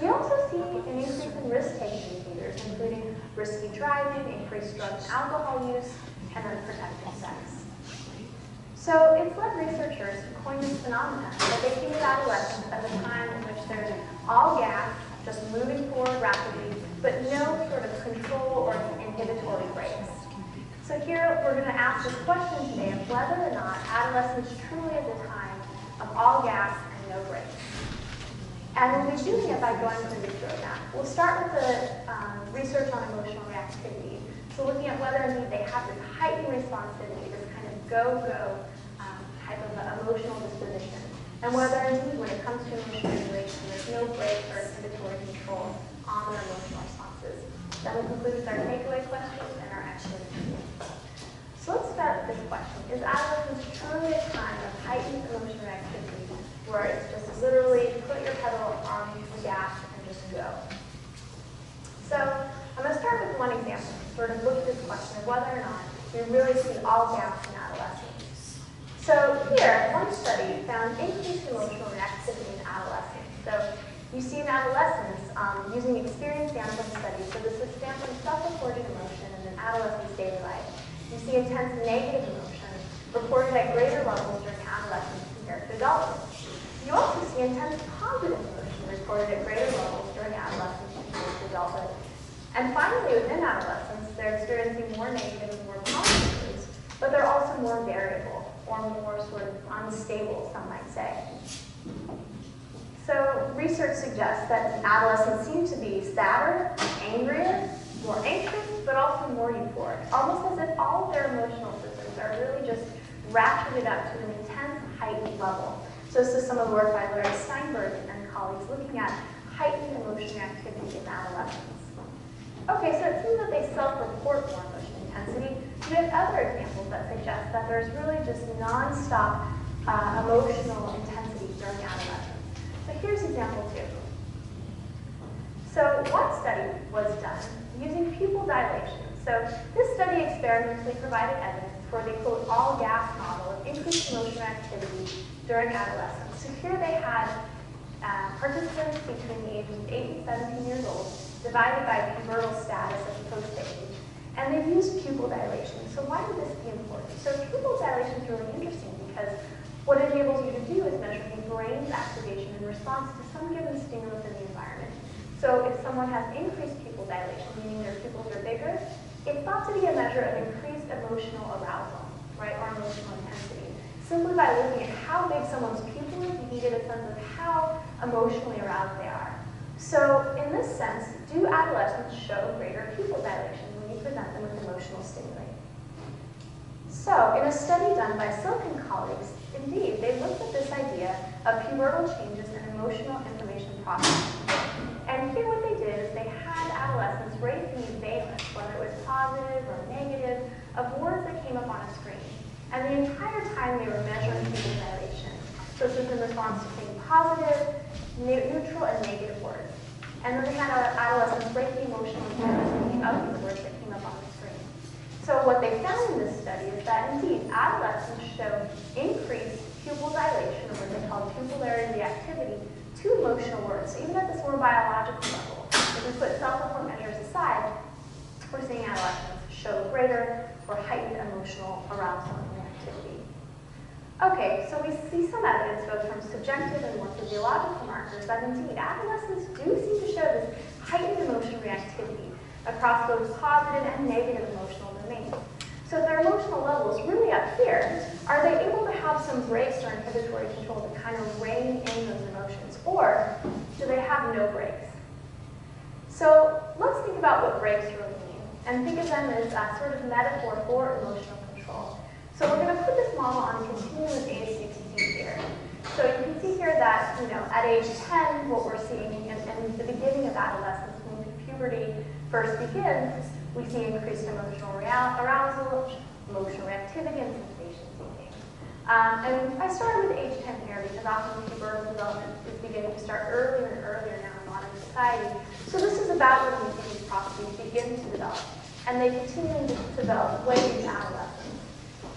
We also see an increase in risk-taking behaviors, including risky driving, increased drug and alcohol use, and unprotected sex. So it's led researchers to coin this phenomenon that they think of adolescence as a time in which there's all gas, just moving forward rapidly, but no sort of control or inhibitory brakes. So here we're going to ask this question today of whether or not adolescence truly is a time of all gas and no brakes. And we'll be doing it by going through this roadmap. We'll start with the research on emotional reactivity. So looking at whether indeed they have this heightened responsivity, this kind of go-go type of emotional disposition, and whether indeed when it comes to emotional regulation, there's no break or inhibitory control on their emotional responses. That will conclude with our takeaway questions and our activity. So let's start with this question. Is adolescence truly a time of heightened emotional reactivity where it's just literally put your pedal on the gas and just go? So I'm going to start with one example, sort of look at this question of whether or not we really see all gas in adolescence. So here, one study found increased emotional reactivity in adolescence. So you see in adolescence, using experience sampling studies, so this is sampling self-reported emotion in an adolescent's daily life. You see intense negative emotion reported at greater levels during adolescence compared to adulthood. You also see intense positive emotion reported at greater levels during adolescence compared to adulthood. And finally, within adolescence, they're experiencing more negative and more positive moods, but they're also more variable, or more sort of unstable, some might say. So research suggests that adolescents seem to be sadder, angrier, more anxious, but also more euphoric, almost as if all of their emotional systems are really just ratcheted up to an intense, heightened level. So this is some of the work by Larry Steinberg and colleagues looking at heightened emotional activity in adolescence. Okay, so it seems that they self-report more emotional intensity. We have other examples that suggest that there's really just non-stop emotional intensity during adolescence. So here's example 2. So one study was done using pupil dilation. So this study experimentally provided evidence for the quote all gas model of increased emotional activity during adolescence. So here they had participants between the ages of 8 and 17 years old divided by pubertal status as opposed to age. And they used pupil dilation. So why would this be important? So pupil dilation is really interesting because what it enables you to do is measure the brain's activation in response to some given stimulus in the environment. So if someone has increased pupil dilation, meaning their pupils are bigger, it's thought to be a measure of increased emotional arousal, right, or emotional intensity. Simply by looking at how big someone's pupil is, you can get a sense of how emotionally aroused they are. So in this sense, do adolescents show greater pupil dilation when you present them with emotional stimuli? So in a study done by Silk and colleagues, indeed, they looked at this idea of pubertal changes in emotional information processing. And here what they did is they had adolescents rate the valence, whether it was positive or negative, of words that came up on a screen. And the entire time they were measuring pupil dilation. So this was in response to saying positive, neutral, and negative words. And then they had adolescents rate the emotional intensity of the words that came up on the screen. So what they found in this study is that indeed adolescents show increased pupil dilation, or what they call pupillary reactivity, to emotional words. So even at this more biological level, if we put self-report measures aside, we're seeing adolescents show greater or heightened emotional arousal and reactivity. Okay, so we see some evidence both from subjective and more physiological markers that indeed adolescents do seem to show this heightened emotional reactivity across both positive and negative emotional domains. So if their emotional level is really up here, are they able to have some brakes or inhibitory control to kind of rein in those emotions? Or do they have no brakes? So let's think about what brakes really mean and think of them as a sort of metaphor for emotional control. So we're going to put this model on a continuum of age 16 here. So you can see here that, at age 10, what we're seeing in the beginning of adolescence, when puberty first begins, we see increased emotional arousal, emotional reactivity, and sensation seeking. And I started with age 10 here because often pubertal development is beginning to start earlier and earlier now in modern society. So this is about when these processes begin to develop, and they continue to develop way into adolescence.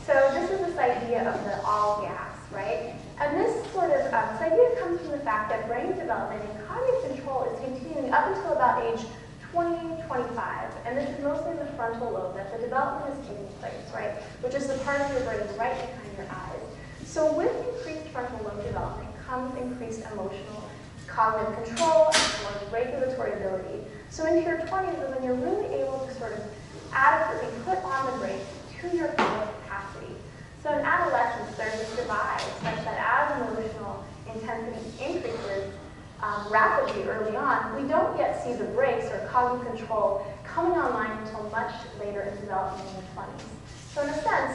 So this is this idea of the all gas, right? And this sort of this idea comes from the fact that brain development and cognitive control is continuing up until about age 20, 25, and this is mostly in the frontal lobe that the development is taking place, right? Which is the part of your brain right behind your eyes. So with increased frontal lobe development comes increased emotional cognitive control as well as regulatory ability. So into your 20s is when you're really able to sort of adequately put on the brakes to your full capacity. So in adolescence, there's this divide such that as emotional intensity increases rapidly early on, we don't yet see the brakes or cognitive control coming online until much later in development in the 20s. So in a sense,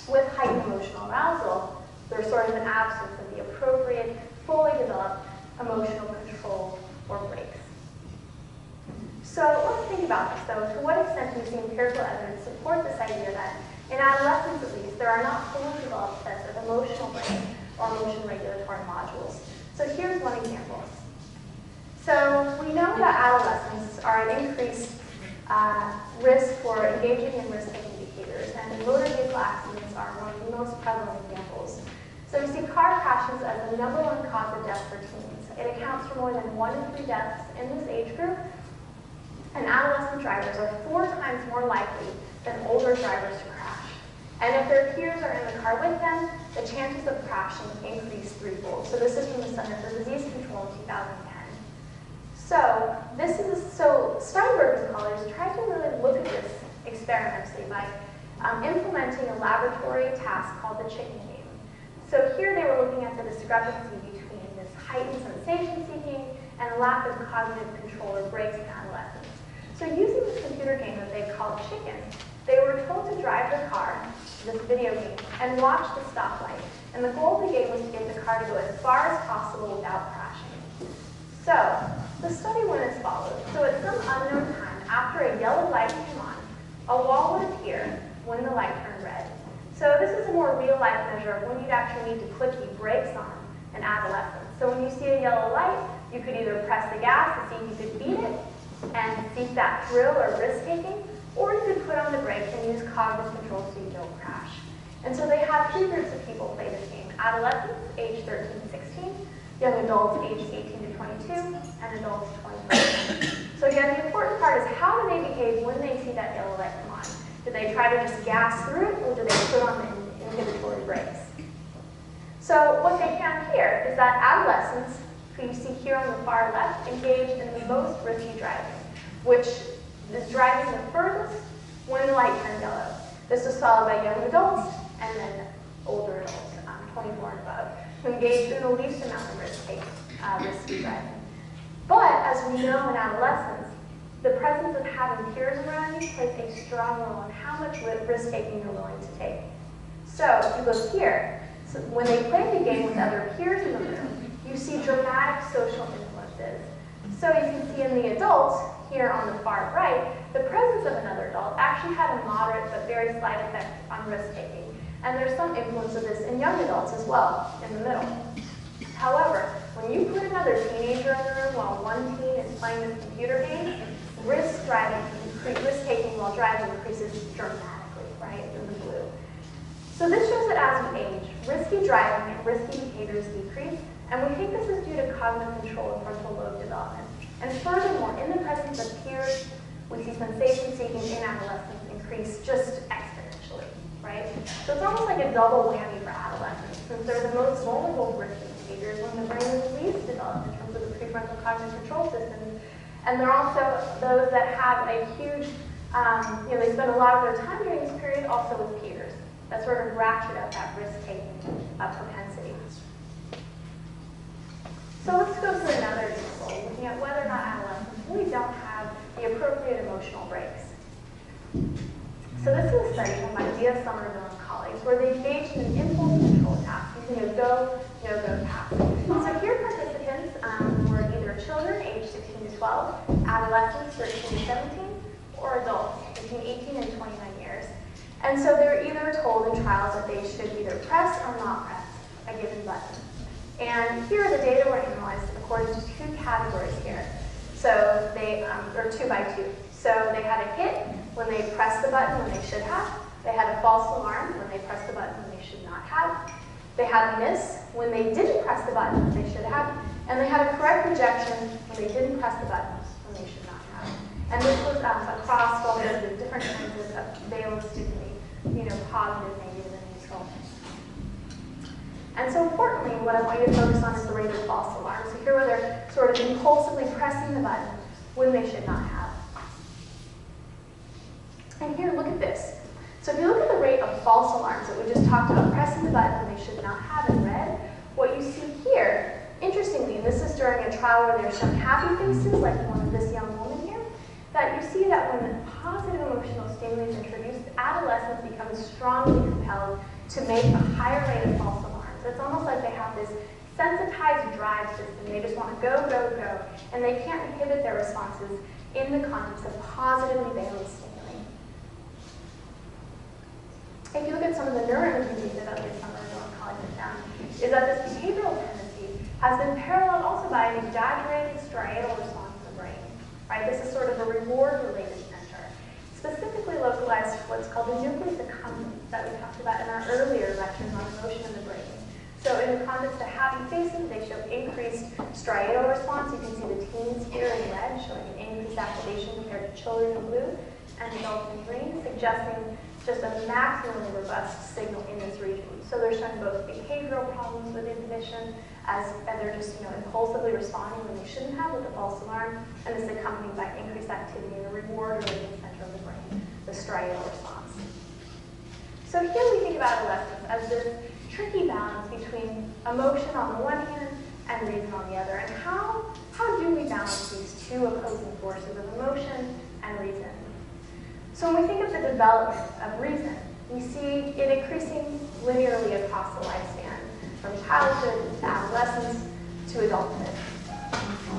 with heightened emotional arousal, there's sort of an absence of the appropriate, fully developed emotional control or brakes. So let's think about this, though. To what extent do we see empirical evidence support this idea that, in adolescence at least, there are not fully developed sets of emotional brakes or emotion regulatory modules? So here's one example. So we know that adolescents are at increased risk for engaging in risk-taking behaviors, and motor vehicle accidents are one of the most prevalent examples. So we see car crashes as the #1 cause of death for teens. It accounts for more than 1 in 3 deaths in this age group, and adolescent drivers are 4 times more likely than older drivers to crash. And if their peers are in the car with them, the chances of crashing increase 3-fold. So this is from the Center for Disease Control in 2010. So Steinberg and colleagues tried to really look at this experimentally by implementing a laboratory task called the chicken game. So here they were looking at the discrepancy between this heightened sensation seeking and a lack of cognitive control or brakes in adolescents. So using this computer game that they called Chicken, they were told to drive the car, this video game, and watch the stoplight. And the goal of the game was to get the car to go as far as possible without crashing. So the study went as follows. So at some unknown time, after a yellow light came on, a wall would appear when the light turned red. So this is a more real-life measure of when you'd actually need to put the brakes on in adolescence. So when you see a yellow light, you could either press the gas to see if you could beat it and seek that thrill or risk-taking, or you could put on the brakes and use cognitive control so you don't crash. And so they had 3 groups of people play this game: adolescents, age 13 to 16, young adults, ages 18 to 22, and adults 25. So again, the important part is how do they behave when they see that yellow light come on? Do they try to just gas through it, or do they put on the inhibitory brakes? So what they found here is that adolescents who you see here on the far left, engaged in the most risky driving, which is driving the furthest when the light turned yellow. This was followed by young adults and then older adults, 24 and above, who engaged in the least amount of risky driving. But as we know in adolescence, the presence of having peers around you plays a strong role in how much risk-taking you're willing to take. So if you look here, so when they play the game with other peers in the room, you see dramatic social influences. So you can see in the adults, here on the far right, the presence of another adult actually had a moderate but very slight effect on risk-taking. And there's some influence of this in young adults as well, in the middle. However, when you put another teenager in the room while one teen is playing this computer game, risk-taking while driving increases dramatically, right, in the blue. So this shows that as we age, risky driving and risky behaviors decrease, and we think this is due to cognitive control and frontal lobe development. And furthermore, in the presence of peers, we see sensation-seeking in adolescents increase just exponentially, right? So it's almost like a double whammy for adolescents, since they're the most vulnerable to risky behaviors when the brain is least developed in terms of the prefrontal cognitive control systems. And they're also those that have a huge, they spend a lot of their time during this period also with peers. That sort of ratchet up that risk-taking propensity. So let's go to another example, looking at whether or not adolescents really don't have the appropriate emotional breaks. So this is a study done by Dia Somerville and colleagues where they engaged in an impulse control task using a go, no-go task. So here participants were either children aged 16 to 12, adolescents 13 to 17, or adults between 18 and 29 years. And so they're either told in trials that they should either press or not press a given button. And here the data were analyzed according to two categories here. So they, or 2 by 2. So they had a hit when they pressed the button when they should have. They had a false alarm when they pressed the button when they should not have. They had a miss when they didn't press the button when they should have. And they had a correct rejection when they didn't press the buttons when they should not have. And this was across all the different kinds of valence stimuli, positive, negative, and neutral. And so importantly, what I want you to focus on is the rate of false alarm. So here where they're sort of impulsively pressing the button when they should not have. And here, look at this. So if you look at the rate of false alarms that we just talked about, pressing the button when they should not have in red, what you see here, interestingly, and this is during a trial where there's some happy faces, like one of this young woman here, that you see that when positive emotional stimuli is introduced, adolescents become strongly compelled to make a higher rate of false alarms. It's almost like they have this sensitized drive system. They just want to go, go, go, and they can't inhibit their responses in the context of positively valent stimuli. If you look at some of the neuroimaging data that we've found and colleagues have found, is that this behavioral tendency has been paralleled also by an exaggerated striatal response in the brain. Right? This is sort of a reward-related center, specifically localized to what's called the nucleus accumbens that we talked about in our earlier lectures on emotion in the brain. So in the context of happy faces, they show increased striatal response. You can see the teens here in red showing an increased activation compared to children in blue and adults in green, suggesting just a maximally robust signal in this region. So they're showing both behavioral problems with inhibition as they're just impulsively responding when they shouldn't have with a false alarm, and this is accompanied by increased activity in the reward-related center of the brain, the striatal response. So here we think about adolescence as this tricky balance between emotion on the one hand and reason on the other. And how do we balance these two opposing forces of emotion and reason? So when we think of the development of reason, we see it increasing linearly across the lifespan, from childhood to adolescence to adulthood.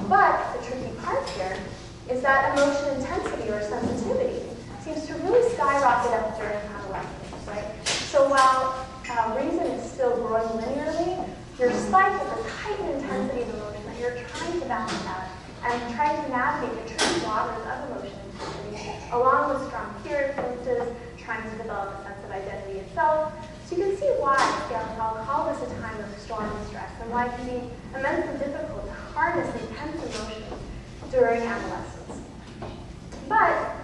But the tricky part here is that emotion intensity or sensitivity seems to really skyrocket up during adolescence, right? So while reason is still growing linearly, your spike is this heightened intensity of emotion that you're trying to balance out and trying to navigate the tricky waters of emotion intensity, along with strong peer influences, trying to develop a sense of identity itself. So you can see why I'll call this a time of storm and stress, and why it can be immensely difficult to harness intense emotions during adolescence. But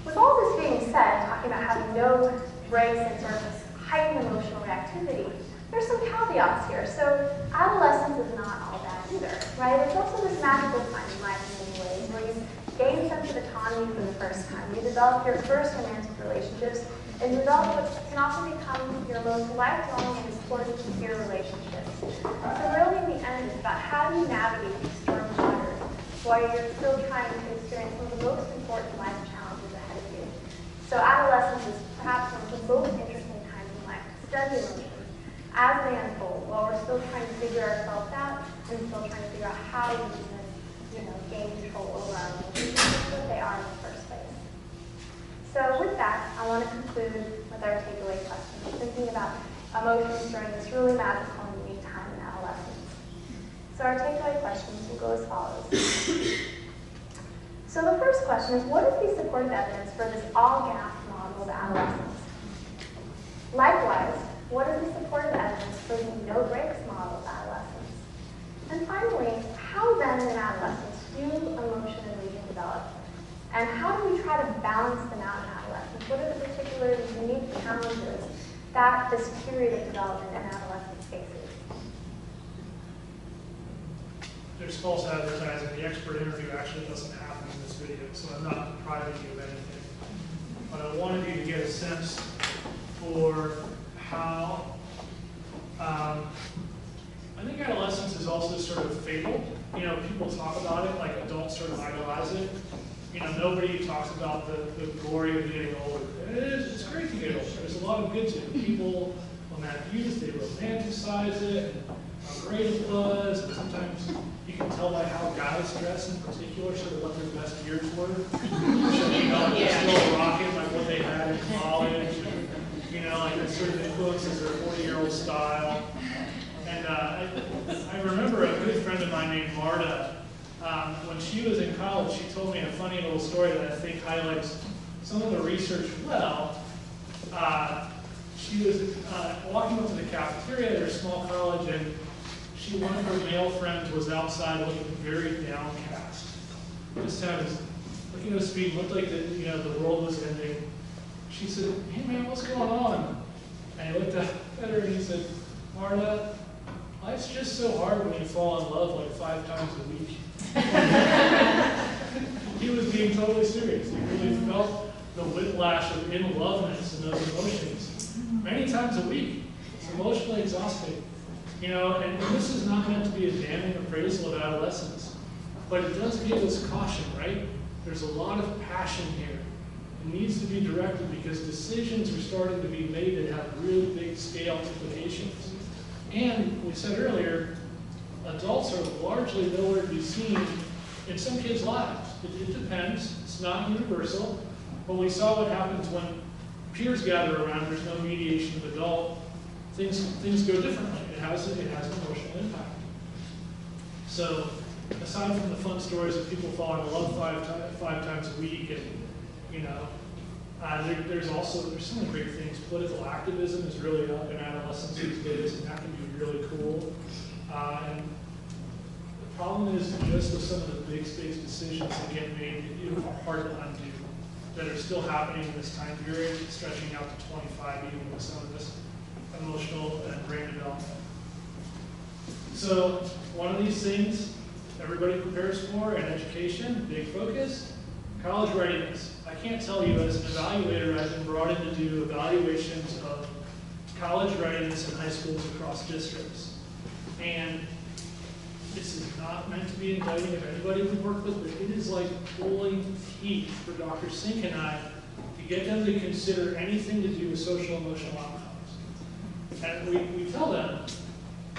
with all this being said, talking about having no breaks and sort of this heightened emotional reactivity, there's some caveats here. So adolescence is not all bad either, right? It's also this magical time in life in many ways where you gain a sense of autonomy for the first time. You develop your first romantic relationships, and you develop what can often become your most lifelong and important peer relationships. So really in the end, it's about how do you navigate these stormy waters while you're still trying to experience one of the most important life challenges ahead of you. So adolescence is perhaps one of the most interesting times in life to study emotions as they unfold while we're still trying to figure ourselves out and still trying to figure out how we even, gain control over our emotions and what they are in the first place. So with that, I want to conclude with our takeaway questions, thinking about emotions during this really magical and unique time in adolescence. So our takeaway questions will go as follows. So the first question is, what is the supportive evidence for this all-gas model of adolescence? Likewise, what is the supportive evidence for the no-brakes model of adolescence? And finally, how then in adolescence do emotion and reason develop? And how do we try to balance them out in adolescence? What are the particular unique challenges that this period of development in adolescence faces? There's false advertising. The expert interview actually doesn't happen in this video, so I'm not depriving you of anything. But I wanted you to get a sense for how I think adolescence is also sort of fabled. People talk about it like adults sort of idolize it. Nobody talks about the glory of getting older. It's great to get older. There's a lot of good to it. People, on that youth, they romanticize it, and how great it was. And sometimes you can tell by how guys dress in particular, sort of what their best years were. So, they're still rocking like what they had in college. And, like that sort of influences their 40-year-old style. And I remember a good friend of mine named Marta. When she was in college, she told me a funny little story that I think highlights some of the research well. She was walking up to the cafeteria at her small college, and one of her male friends was outside looking very downcast. Just looking at his feet, looked like the world was ending. She said, "Hey man, what's going on?" And he looked at her and he said, "Marta, life's just so hard when you fall in love like 5 times a week." He was being totally serious. He really felt the whiplash of in-loveness and those emotions many times a week. It's emotionally exhausting. And this is not meant to be a damning appraisal of adolescence, but it does give us caution, right? There's a lot of passion here. It needs to be directed because decisions are starting to be made that have really big scale implications. And we said earlier, adults are largely nowhere to be seen in some kids' lives. It depends. It's not universal. But we saw what happens when peers gather around. There's no mediation of adult. Things go differently. It has an emotional impact. So aside from the fun stories of people falling in love five times a week, and there's some great things. Political activism is really up in adolescence these days, and that can be really cool. And the problem is just with some of the big space decisions that get made that are hard to undo, that are still happening in this time period, stretching out to 25 even with some of this emotional and brain development. So one of these things everybody prepares for in education, big focus, college readiness. I can't tell you, as an evaluator, I've been brought in to do evaluations of college readiness in high schools across districts. And this is not meant to be indicting of anybody we work with, but it is like pulling teeth for Dr. Sink and I to get them to consider anything to do with social emotional outcomes. And we tell them,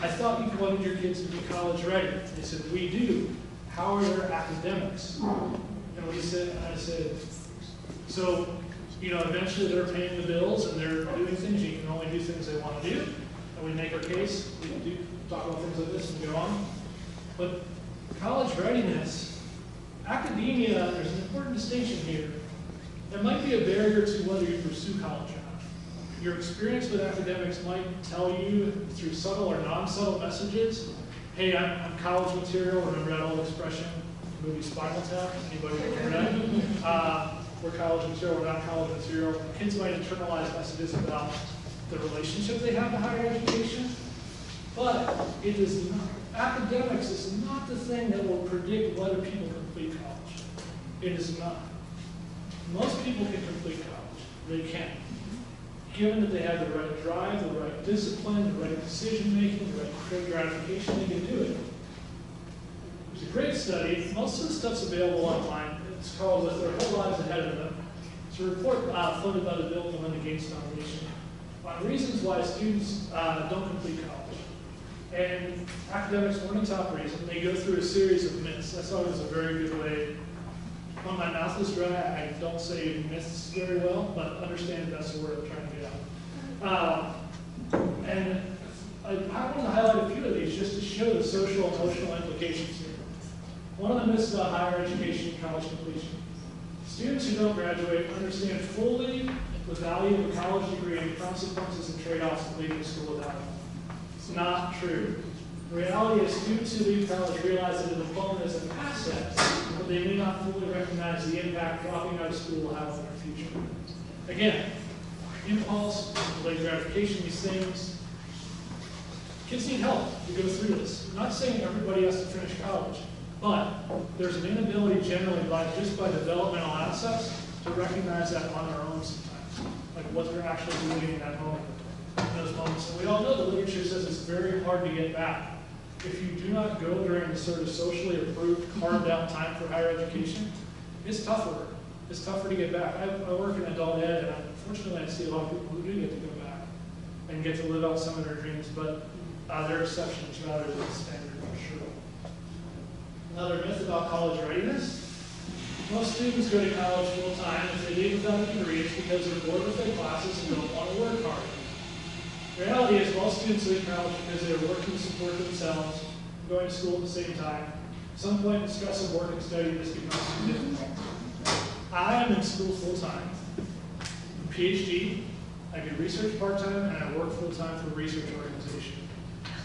I thought you wanted your kids to be college ready. They said, we do. How are their academics? And I said, so, eventually they're paying the bills and they're doing things. You can only do things they want to do. And we make our case. We can talk about things like this and go on. But college readiness, academia, there's an important distinction here. There might be a barrier to whether you pursue college or not. Your experience with academics might tell you through subtle or non-subtle messages, hey, I'm college material, remember that old expression, movie Spinal Tap? Anybody remember that? We're college material, we're not college material. Kids might internalize messages about the relationship they have to higher education, but it is not, academics is not the thing that will predict whether people complete college. It is not. Most people can complete college. They can. Given that they have the right drive, the right discipline, the right decision making, the right career gratification, they can do it. There's a great study. Most of the stuff's available online. It's called With Their Whole Lives Ahead of Them. It's a report floated by the Bill and Melinda Gates Foundation on reasons why students don't complete college. And academics, one of the top reasons, they go through a series of myths. I thought it was a very good way. When my mouth is dry, I don't say myths very well, but understand that's the word I'm trying to get out. And I want to highlight a few of these just to show the social and emotional implications here. One of the myths about higher education and college completion. Students who don't graduate understand fully the value of a college degree and consequences and trade-offs of leaving school without it. It's not true. The reality is students who leave college realize that a diploma is an asset, but they may not fully recognize the impact dropping out of school will have on their future. Again, impulse, delayed gratification, these things, kids need help to go through this. I'm not saying everybody has to finish college, but there's an inability generally just by developmental assets to recognize that on their own sometimes, like what they're actually doing in that moment, in those moments. And we all know the literature says it's very hard to get back. If you do not go during the sort of socially approved, carved out time for higher education, it's tougher. It's tougher to get back. I work in adult ed, and unfortunately I see a lot of people who do get to go back and get to live out some of their dreams, but they're exceptions rather than the standard for sure. Another myth about college readiness. Most students go to college full time. If they leave without a degree, it's because they're bored with their classes and don't want to work hard. The reality is most students leave college because they're working to support themselves, going to school at the same time. At some point, the stress of work and study just becomes too difficult. I am in school full time. I'm a PhD. I do research part time, and I work full time for a research organization.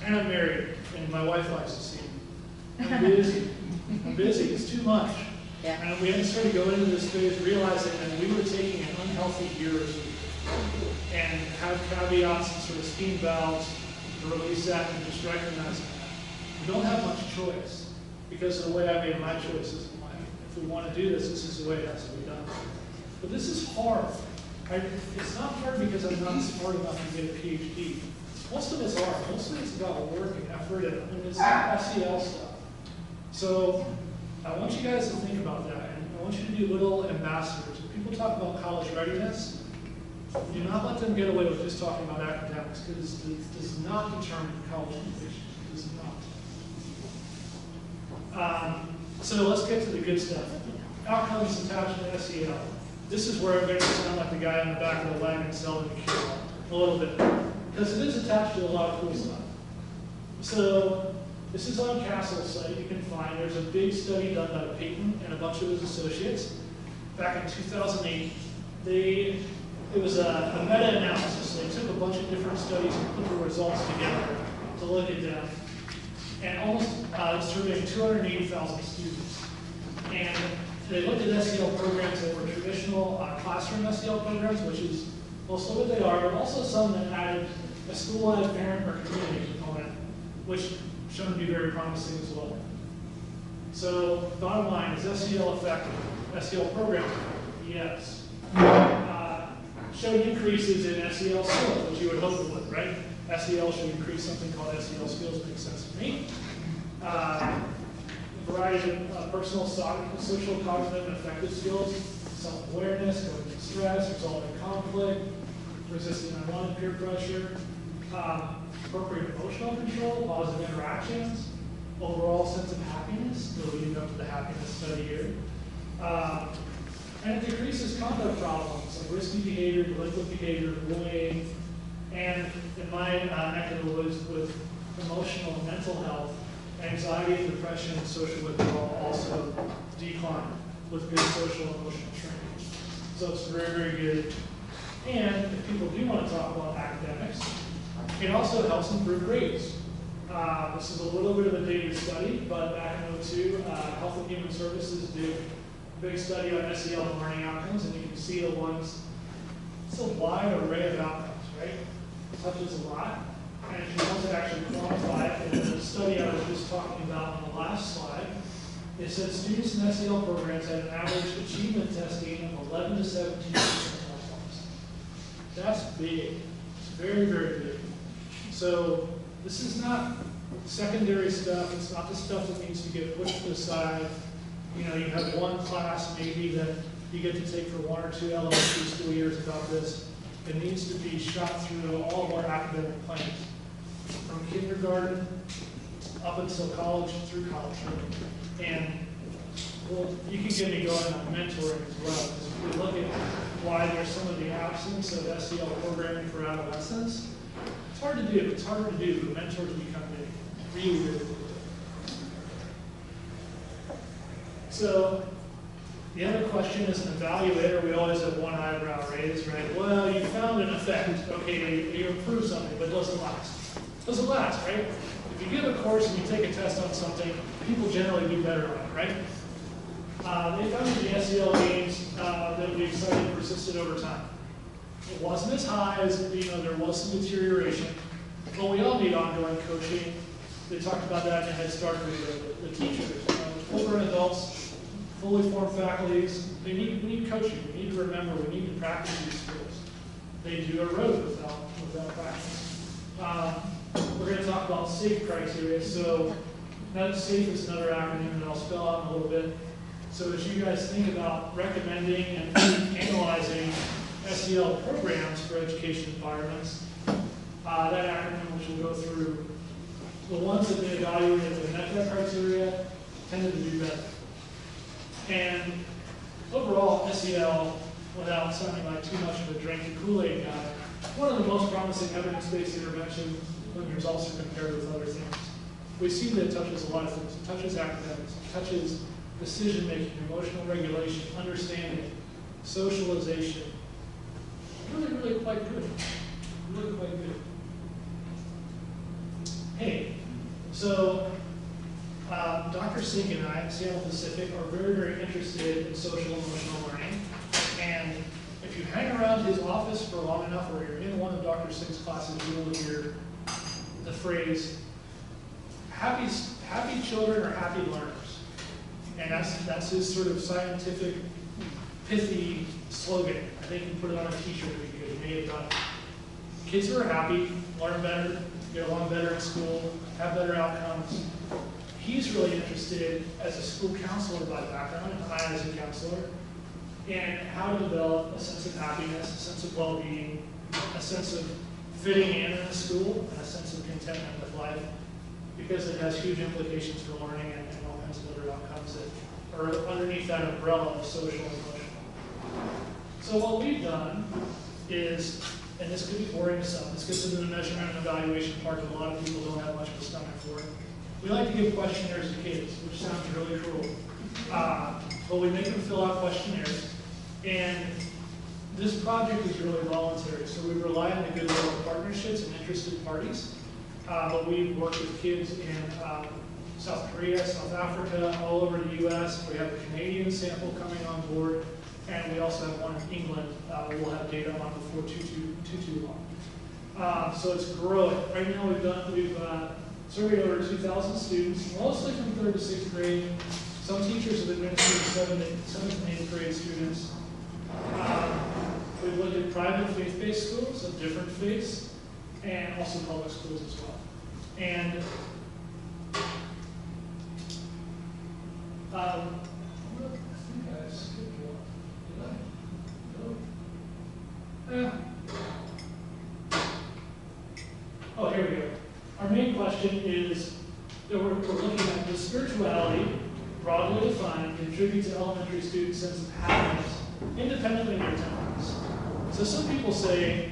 And I'm married, and my wife likes to see me. I'm busy. I'm busy. It's too much. Yeah. And we had to start going into this phase realizing that we were taking an unhealthy year or two and have caveats and sort of steam valves to release that and just recognize that. We don't have much choice because of the way I made my choices in life. If we want to do this, this is the way it has to be done. But this is hard. It's not hard because I'm not smart enough to get a PhD. Most of us are. Most of it's about work and effort and it's SEL stuff. So I want you guys to think about that. And I want you to be little ambassadors. When people talk about college readiness, do not let them get away with just talking about academics because this does not determine college completion. It does not. So let's get to the good stuff. Outcomes attached to SEL. This is where I'm going to sound like the guy in the back of the wagon selling the cure a little bit. Because it is attached to a lot of cool stuff. So this is on Castle's site. You can find there's a big study done by Peyton and a bunch of his associates. Back in 2008, it was a meta-analysis. They took a bunch of different studies and put the results together to look at them. And almost surveyed 280,000 students. And they looked at SEL programs that were traditional classroom SEL programs, which is mostly what they are, but also some that added a school-wide parent or community component, which shown to be very promising as well. So, bottom line, is SEL effective? SEL program effective? Yes. Showed increases in SEL skills, which you would hope it would, right? SEL should increase something called SEL skills, makes sense to me. A variety of personal, social, cognitive, and affective skills, self-awareness, going through stress, resolving conflict, resisting unwanted peer pressure, appropriate emotional control, positive interactions, overall sense of happiness, leading up to the happiness study here. And it decreases conduct problems like risky behavior, delinquent behavior, bullying, and in my neck of the woods with emotional and mental health, anxiety, depression, and social withdrawal also decline with good social and emotional training. So it's very, very good. And if people do want to talk about academics, it also helps improve grades. This is a little bit of a dated study, but back in 2002, Health and Human Services did a big study on SEL and learning outcomes, and you can see the ones, it's a wide array of outcomes, right? touches a lot. And if you want to actually quantify it, in the study I was just talking about on the last slide, it said students in SEL programs had an average achievement testing of 11 to 17% points. That's big. It's very, very big. So this is not secondary stuff. It's not the stuff that needs to get pushed to the side. You know, you have one class maybe that you get to take for 1 or 2 elementary school years about this. It needs to be shot through all of our academic plans, from kindergarten up until college, through college. And well, you can get me going on mentoring as well, because if we look at why there's some of the absence of SEL programming for adolescents, it's hard to do. It's harder to do, but mentors become big. Really, really big. So the other question is an evaluator. We always have one eyebrow raised, right? Well, you found an effect. Okay, you improved something, but it doesn't last. It doesn't last, right? If you give a course and you take a test on something, people generally do better on it, right? They found that the SEL gains that we cited persisted over time. It wasn't as high as, there was some deterioration, but we all need ongoing coaching. They talked about that in the Head Start video, the teachers. Full-grown adults, fully formed faculties, we need coaching. We need to remember, we need to practice these skills. They do erode without practice. We're going to talk about SAFE criteria. So that SAFE is another acronym that I'll spell out in a little bit. So as you guys think about recommending and analyzing SEL programs for education environments, that acronym, which we'll go through, the ones that they evaluated that met that criteria tended to do better. And overall, SEL, without sounding like too much of a drink the Kool-Aid guy, one of the most promising evidence-based interventions when results are compared with other things. We see that it touches a lot of things. It touches academics, it touches decision-making, emotional regulation, understanding, socialization. Really, really quite good. Really quite good. Hey, so Dr. Sink and I at Seattle Pacific are very, very interested in social emotional learning. And if you hang around his office for long enough, or you're in one of Dr. Sink's classes, you will hear the phrase, happy children are happy learners. And that's his sort of scientific, pithy slogan. I think he put it on a t-shirt to be good. He may have done it. Kids who are happy learn better, get along better in school, have better outcomes. He's really interested, as a school counselor by background, and I as a counselor, in how to develop a sense of happiness, a sense of well-being, a sense of fitting in a school, and a sense of contentment with life, because it has huge implications for learning and all kinds of other outcomes that are underneath that umbrella of social and emotional. So what we've done is, and this could be boring to some, this gets into the measurement and evaluation part that a lot of people don't have much of a stomach for. We like to give questionnaires to kids, which sounds really cruel. But we make them fill out questionnaires. And this project is really voluntary, so we rely on the goodwill of partnerships and interested parties. But we've worked with kids in South Korea, South Africa, all over the US. We have a Canadian sample coming on board, and we also have one in England we'll have data on before too long. So it's growing. Right now we've surveyed over 2,000 students, mostly from 3rd to 6th grade. Some teachers have administered 7th and 8th grade students. We've looked at private faith-based schools of different faiths, and also public schools as well. And I think I skipped one. Did I? No. Oh, here we go. Our main question is that we're looking at the spirituality, broadly defined, contribute to elementary students' sense of happiness, independently of their temperaments. So some people say,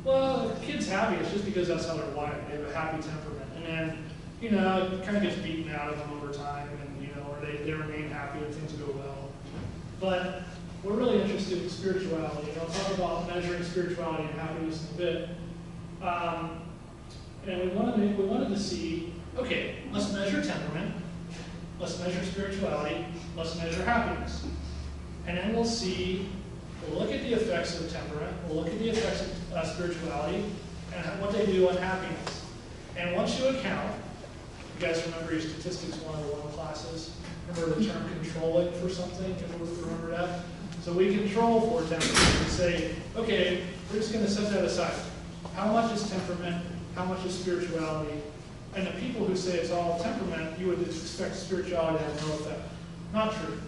well, if a kid's happy, it's just because that's how they're wired. They have a happy temperament. And then, it kind of gets beaten out of them over time, and, or they remain happy and things go well. But we're really interested in spirituality. And I'll talk about measuring spirituality and happiness in a bit. And we wanted to see, okay, let's measure temperament, let's measure spirituality, let's measure happiness. And then we'll look at the effects of temperament, we'll look at the effects of spirituality, and what they do on happiness. And once you account, you guys remember your statistics 101 classes? Remember the term controlling for something? Remember that? So we control for temperament. We say, okay, we're just going to set that aside. How much is temperament? How much is spirituality? And the people who say it's all temperament, you would expect spirituality to have no effect. Not true.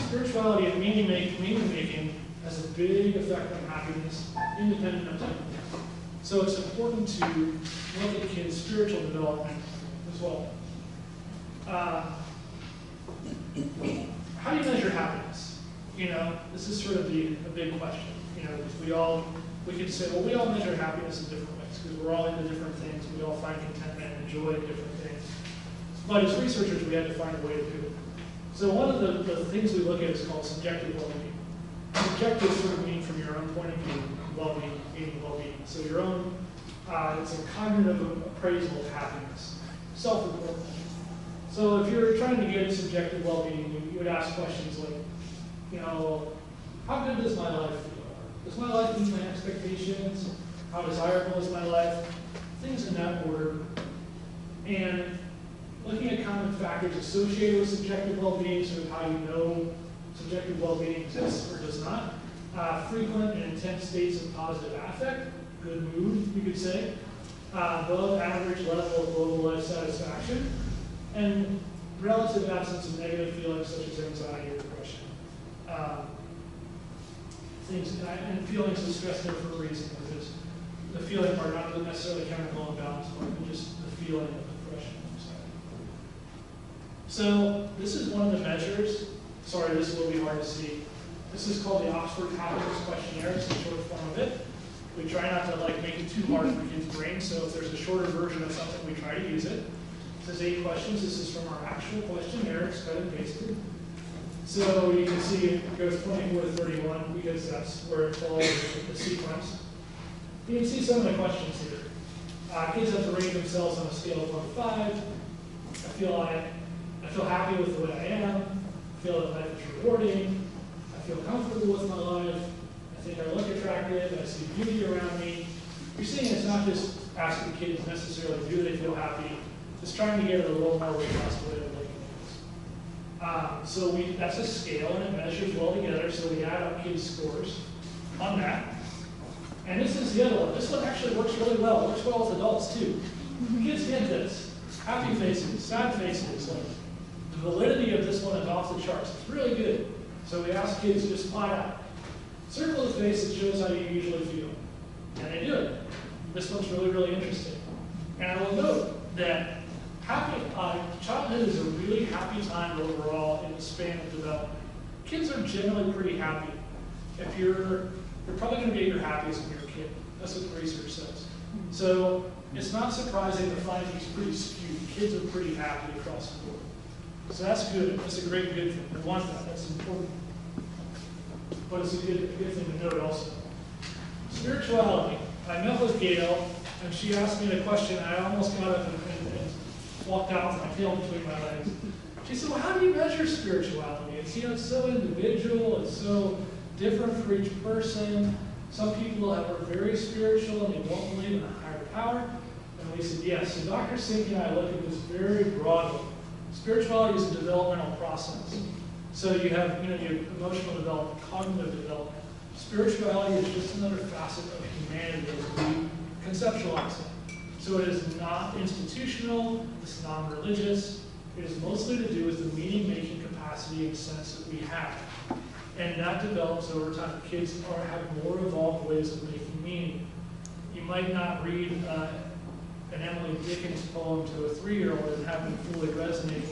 Spirituality and meaning making has a big effect on happiness, independent of temperament. So it's important to look at kids' spiritual development as well. How do you measure happiness? This is sort of a big question. Because we could say, well, we all measure happiness in different ways because we're all into different things. We all find contentment and joy in different things. But as researchers, we had to find a way to do it. So one of the things we look at is called subjective well-being. Subjective sort of mean from your own point of view, well-being, meaning well-being. So your own, it's a cognitive appraisal of happiness, self-report. So if you're trying to get subjective well-being, you would ask questions like, how good does my life feel? Does my life meet my expectations? How desirable is my life? Things in that order. And looking at common factors associated with subjective well-being, sort of how you know subjective well-being exists or does not. Frequent and intense states of positive affect, good mood, you could say. Above average level of global life satisfaction. And relative absence of negative feelings such as anxiety or depression. And feelings of stress there for a reason, because the feeling part, not necessarily chemical imbalance part, but just the feeling of depression and anxiety. So this is one of the measures. Sorry, this will be hard to see. This is called the Oxford Happiness Questionnaire. It's the short form of it. We try not to make it too hard for kids' brains, so if there's a shorter version of something, we try to use it. It says 8 questions. This is from our actual questionnaire. It's cut and pasted. So you can see it goes 24 to 31 because that's where it falls in the sequence. You can see some of the questions here. Kids have to rate themselves on a scale of 1 to 5. I feel happy with the way I am. I feel that life is rewarding. I feel comfortable with my life. I think I look attractive. I see beauty around me. You're seeing it's not just asking kids necessarily do they feel happy. Just trying to get it a little more robust way of looking at this. So that's a scale and it measures well together. So we add up kids' scores on that. And this is the other one. This one actually works really well. It works well with adults too. Kids get this. Happy faces, sad faces. The validity of this one is off the charts. It's really good. So we ask kids just flat out. Circle the face that shows how you usually feel. And they do it. This one's really, really interesting. And I will note that childhood is a really happy time overall in the span of development. Kids are generally pretty happy. If you're probably going to be at your happiest when you're a kid. That's what the research says. So it's not surprising to find these pretty skewed. Kids are pretty happy across the board. So that's good. That's a great good thing. We want that. That's important. But it's a good thing to note also. Spirituality. I met with Gail, and she asked me a question, and I almost got up and walked out with my tail between my legs. She said, well, how do you measure spirituality? It's so individual. It's so different for each person. Some people are very spiritual, and they won't believe in a higher power. And we said, yes. So Dr. Sinky and I look at this very broadly. Spirituality is a developmental process. So you have, your emotional development, cognitive development. Spirituality is just another facet of humanity as we conceptualize it. So it is not institutional, it's non-religious. It is mostly to do with the meaning-making capacity and sense that we have. And that develops over time. Kids have more evolved ways of making meaning. You might not read an Emily Dickens poem to a 3-year-old and have them fully resonate.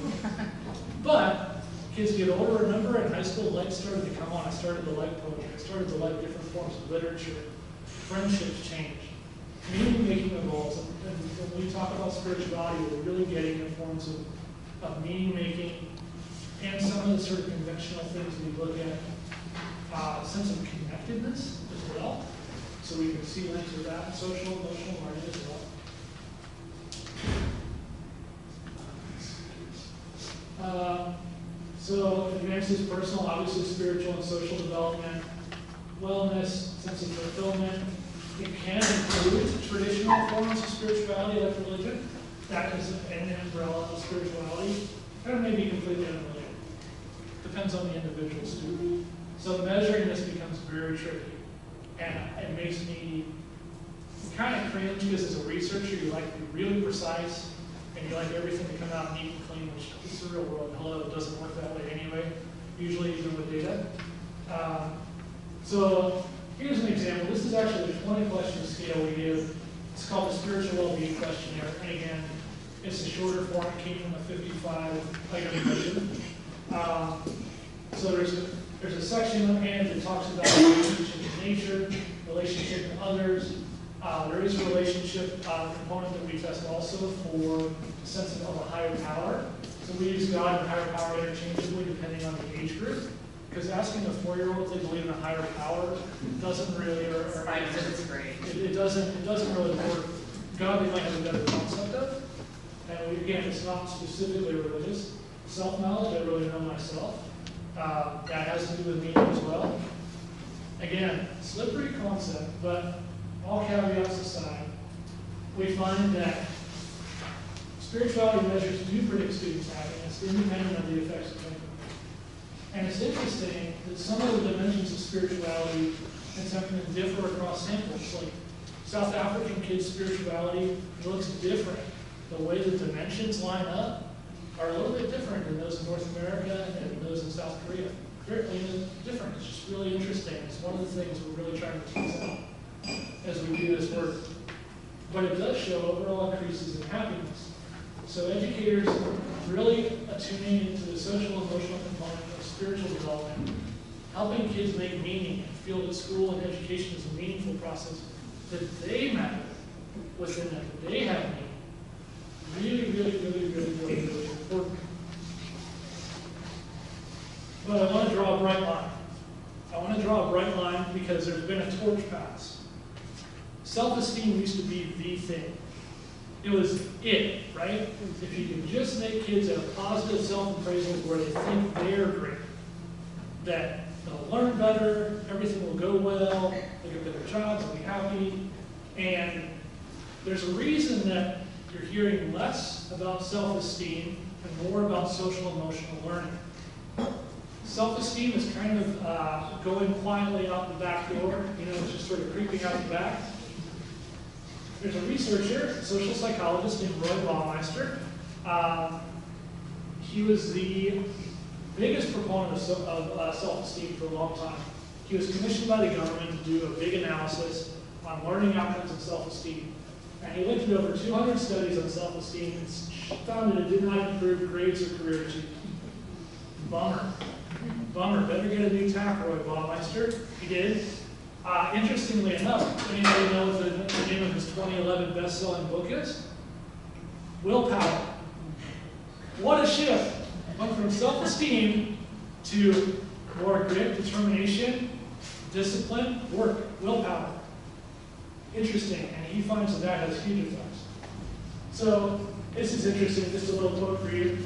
But kids get older. Remember in high school, light started to come on. I started to like poetry. I started to like different forms of literature. Friendships change. Meaning-making evolves. And when we talk about spirituality, we're really getting in forms of meaning-making and some of the sort of conventional things we look at. Sense of connectedness as well. So we can see links with that. Social, emotional learning as well. So advances personal, obviously spiritual and social development, wellness, sense of fulfillment. It can include with traditional forms of spirituality like religion. That is an umbrella of spirituality. Kind of may be completely unrelated. Depends on the individual student. So measuring this becomes very tricky. And it makes me kind of cringe because as a researcher, you like to be really precise and you like everything to come out neat and clean, which is the real world. Hello, it doesn't work that way anyway, usually even with data. So here's an example. This is actually the 20-question scale we give. It's called the Spiritual Well-Being Questionnaire. And again, it's a shorter form. It came from a 55-item version. So there's a section on hand that talks about relationship to nature, relationship to others. There is a relationship component that we test also for a sense of a higher power. So we use God and higher power interchangeably depending on the age group. Because asking a 4-year-old if they believe in a higher power doesn't really, it doesn't really work. God they might have a better concept of. And again, it's not specifically religious. Self-knowledge, I really know myself. That has to do with me as well. Again, slippery concept, but all caveats aside, we find that spirituality measures do predict students' happiness independent of the effects of thinking. And it's interesting that some of the dimensions of spirituality and something differ across samples. Like South African kids' spirituality looks different. The way the dimensions line up are a little bit different than those in North America and those in South Korea. They're different. It's just really interesting. It's one of the things we're really trying to tease out as we do this work. But it does show overall increases in happiness. So educators really attuning into the social emotional component of spiritual development, helping kids make meaning and feel that school and education is a meaningful process, that they matter within them, that they have meaning. Really important. But I want to draw a bright line. I want to draw a bright line because there's been a torch pass. Self-esteem used to be the thing. It was it, right? If you can just make kids have positive self-appraisal where they think they're great, that they'll learn better, everything will go well, they'll get better jobs, they'll be happy. And there's a reason that you're hearing less about self-esteem and more about social emotional learning. Self-esteem is kind of going quietly out the back door. It's just sort of creeping out the back. There's a researcher, a social psychologist named Roy Baumeister. He was the biggest proponent of self-esteem for a long time. He was commissioned by the government to do a big analysis on learning outcomes and self-esteem. And he looked at over 200 studies on self-esteem and found that it did not improve grades or career achievement. Bummer. Better get a new tack, Roy Baumeister. He did. Interestingly enough, anybody know what the name of his 2011 best-selling book is? Willpower. What a shift. Went from self-esteem to more grit, determination, discipline, work, willpower. Interesting, and he finds that has huge effects. So this is interesting, just a little quote for you.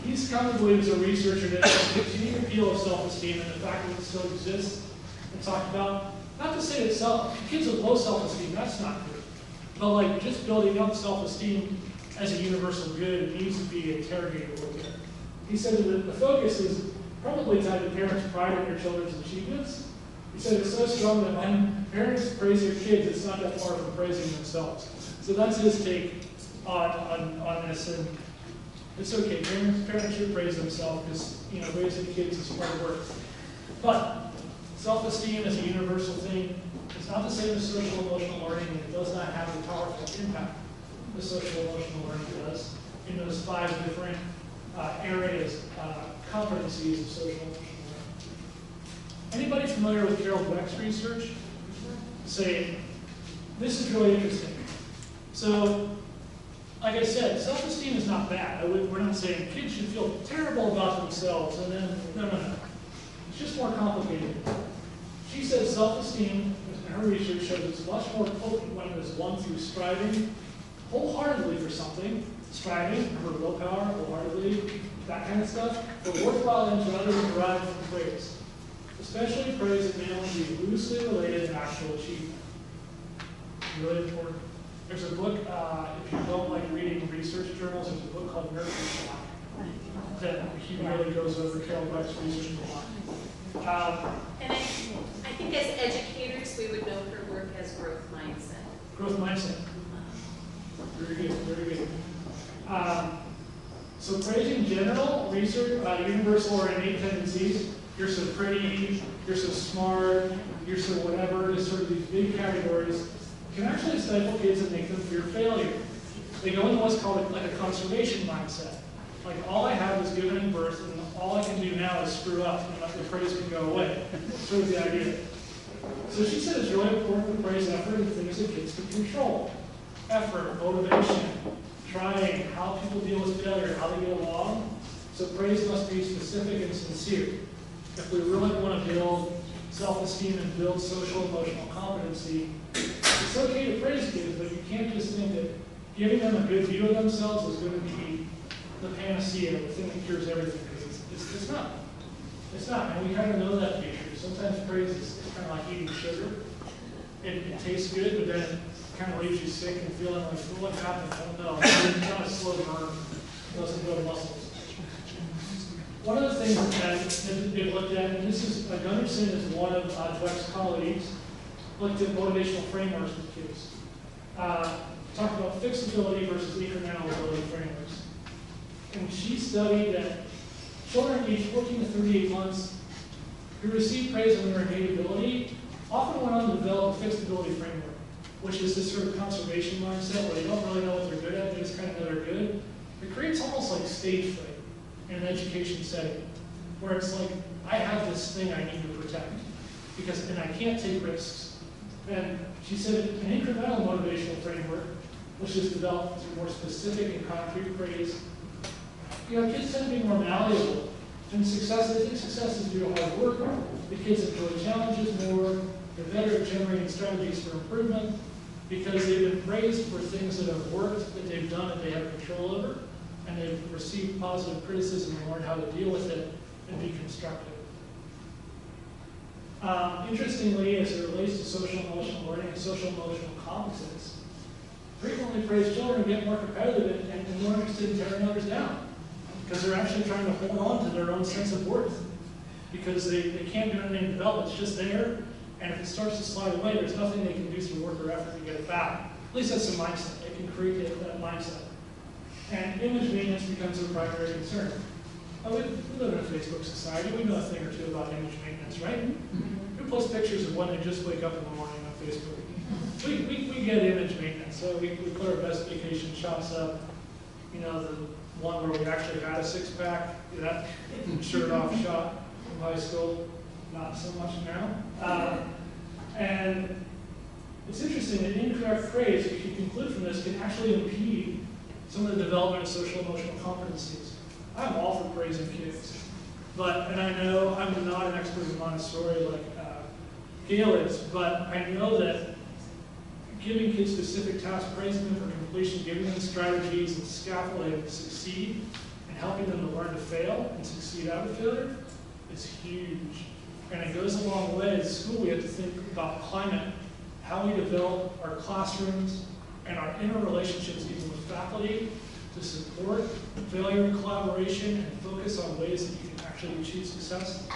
He's come to believe as a researcher that the continued appeal of self-esteem and the fact that it still exists and talked about, not to say that kids with low self-esteem, that's not good, but like just building up self-esteem as a universal good needs to be interrogated a little bit. He said that the focus is probably tied to parents' pride in their children's achievements. He said it's so strong that when parents praise their kids, it's not that far from praising themselves. So that's his take on this, and it's okay. Parents should praise themselves because raising kids is hard work. But self-esteem is a universal thing. It's not the same as social emotional learning, and it does not have the powerful impact the social emotional learning does in those 5 different areas, competencies of social emotional learning. Anybody familiar with Carol Dweck's research? Say, this is really interesting. So, like I said, self-esteem is not bad. We're not saying kids should feel terrible about themselves, and then, no. It's just more complicated. She says self-esteem, in her research, shows it's much more potent when it is won through striving wholeheartedly for something, striving for willpower, wholeheartedly, that kind of stuff, for worthwhile ends rather than derived from praise. Especially praise that may only be loosely related to actual achievement. really important. There's a book, if you don't like reading research journals, there's a book called Nurture Shock that he really goes over Carol Dweck's research a lot. And I think as educators, we would know her work as growth mindset. Growth mindset. Very good, very good. So praise in general, research, universal or innate tendencies. You're so pretty, you're so smart, you're so whatever, just sort of these big categories can actually stifle kids and make them fear failure. They go into what's called like a conservation mindset. Like all I have is given in birth and all I can do now is screw up and let the praise can go away. That's sort of the idea. So she said it's really important to praise effort and things that kids can control. Effort, motivation, trying, how people deal with failure, how they get along. So praise must be specific and sincere. If we really want to build self-esteem and build social emotional competency, it's okay to praise kids, but you can't just think that giving them a good view of themselves is going to be the panacea, the thing that cures everything. Because it's not. It's not, and we kind of know that feature. Sometimes praise is kind of like eating sugar. It tastes good, but then it kind of leaves you sick and feeling like, well, what happened? I don't know. It's kind of slow burn. It doesn't go to muscles. One of the things that they've looked at, and this is, Gunderson is one of Dweck's colleagues, looked at motivational frameworks with kids. Talked about fixed ability versus incremental ability frameworks. And she studied that children aged 14 to 38 months who received praise on their innate ability often went on to develop a fixed ability framework, which is this sort of conservation mindset where they don't really know what they're good at, they just kind of know they're good. It creates almost like stage fright in an education setting, where it's like, I have this thing I need to protect, and I can't take risks. And she said an incremental motivational framework, which is developed through more specific and concrete praise, kids tend to be more malleable. And success, they think success is due to hard work. The kids enjoy challenges more. They're better at generating strategies for improvement because they've been praised for things that have worked, that they've done, that they have control over, and they've received positive criticism and learned how to deal with it and be constructive. Interestingly, as it relates to social emotional learning and social emotional competence, frequently praised children get more competitive and more interested in tearing others down, because they're actually trying to hold on to their own sense of worth, because they can't do anything to develop. It's just there, and if it starts to slide away, there's nothing they can do through work or effort to get it back. At least that's the mindset. They can create that mindset. And image maintenance becomes a primary concern. We live in a Facebook society. We know a thing or two about image maintenance, right? Who posts pictures of when they just wake up in the morning on Facebook? We get image maintenance. So we put our best vacation shots up. You know, the one where we actually had a six-pack, that shirt-off shot from high school. Not so much now. And it's interesting that incorrect praise, if you conclude from this, can actually impede some of the development of social emotional competencies. I'm all for praising kids, and I know I'm not an expert in Montessori like Gail is, but I know that giving kids specific tasks, praising them for completion, giving them strategies and scaffolding to succeed, and helping them to learn to fail and succeed out of failure is huge. And it goes a long way. At school, we have to think about climate, how we develop our classrooms and our interrelationships even with faculty to support failure and collaboration and focus on ways that you can actually achieve success.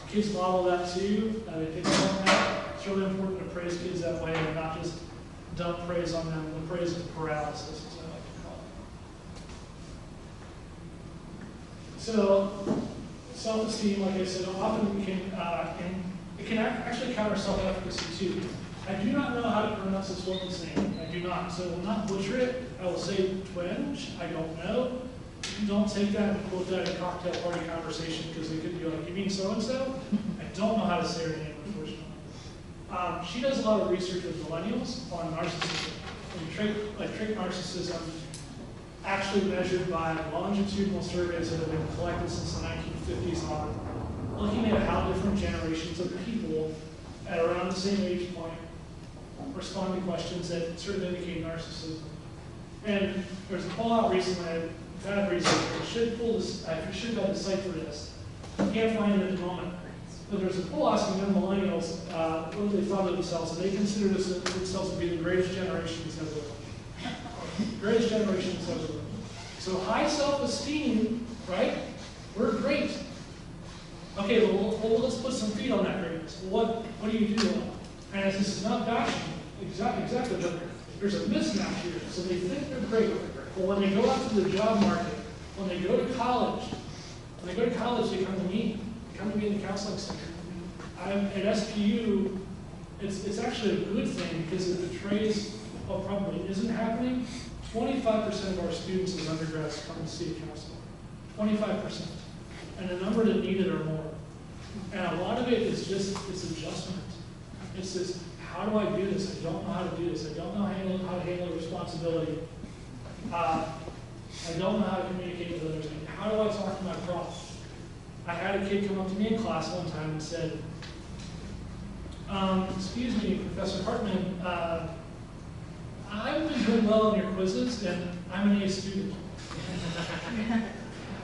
Kids model that too. They pick up on that. It's really important to praise kids that way and not just dump praise on them. The praise is paralysis, as I like to call it. So, self-esteem, like I said, often it can actually counter self-efficacy too. I do not know how to pronounce this woman's name. I do not. So I will not butcher it. I will say twinge. I don't know. Don't take that and quote that in a cocktail party conversation because they could be like, you mean so-and-so? I don't know how to say her name, unfortunately. She does a lot of research with millennials on narcissism. And trait narcissism actually measured by longitudinal surveys that have been collected since the 1950s on, looking at how different generations of people at around the same age point respond to questions that sort of indicate narcissism. And there's a poll out recently, I've had research, I should have the site for this. I can't find it at the moment. But there's a poll asking young millennials what they thought of themselves, and they consider themselves to be the greatest generation that's ever lived. Greatest generation that's ever lived. So high self-esteem, right? We're great. Okay, well, let's put some feet on that greatness. What do you do? And this is not bashing exactly, but there's a mismatch here. So they think they're great. Well, when they go out to the job market, when they go to college, they come to me. They come to me in the counseling center. At SPU, it's actually a good thing because it betrays what probably isn't happening. 25% of our students as undergrads come to see a counselor. 25%. And the number that need it are more. And a lot of it is just, it's adjustment. It's this, how do I do this? I don't know how to do this. I don't know how to handle responsibility. I don't know how to communicate with others. How do I talk to my prof? I had a kid come up to me in class one time and said, excuse me, Professor Hartman, I've been doing well on your quizzes, and I'm an A student.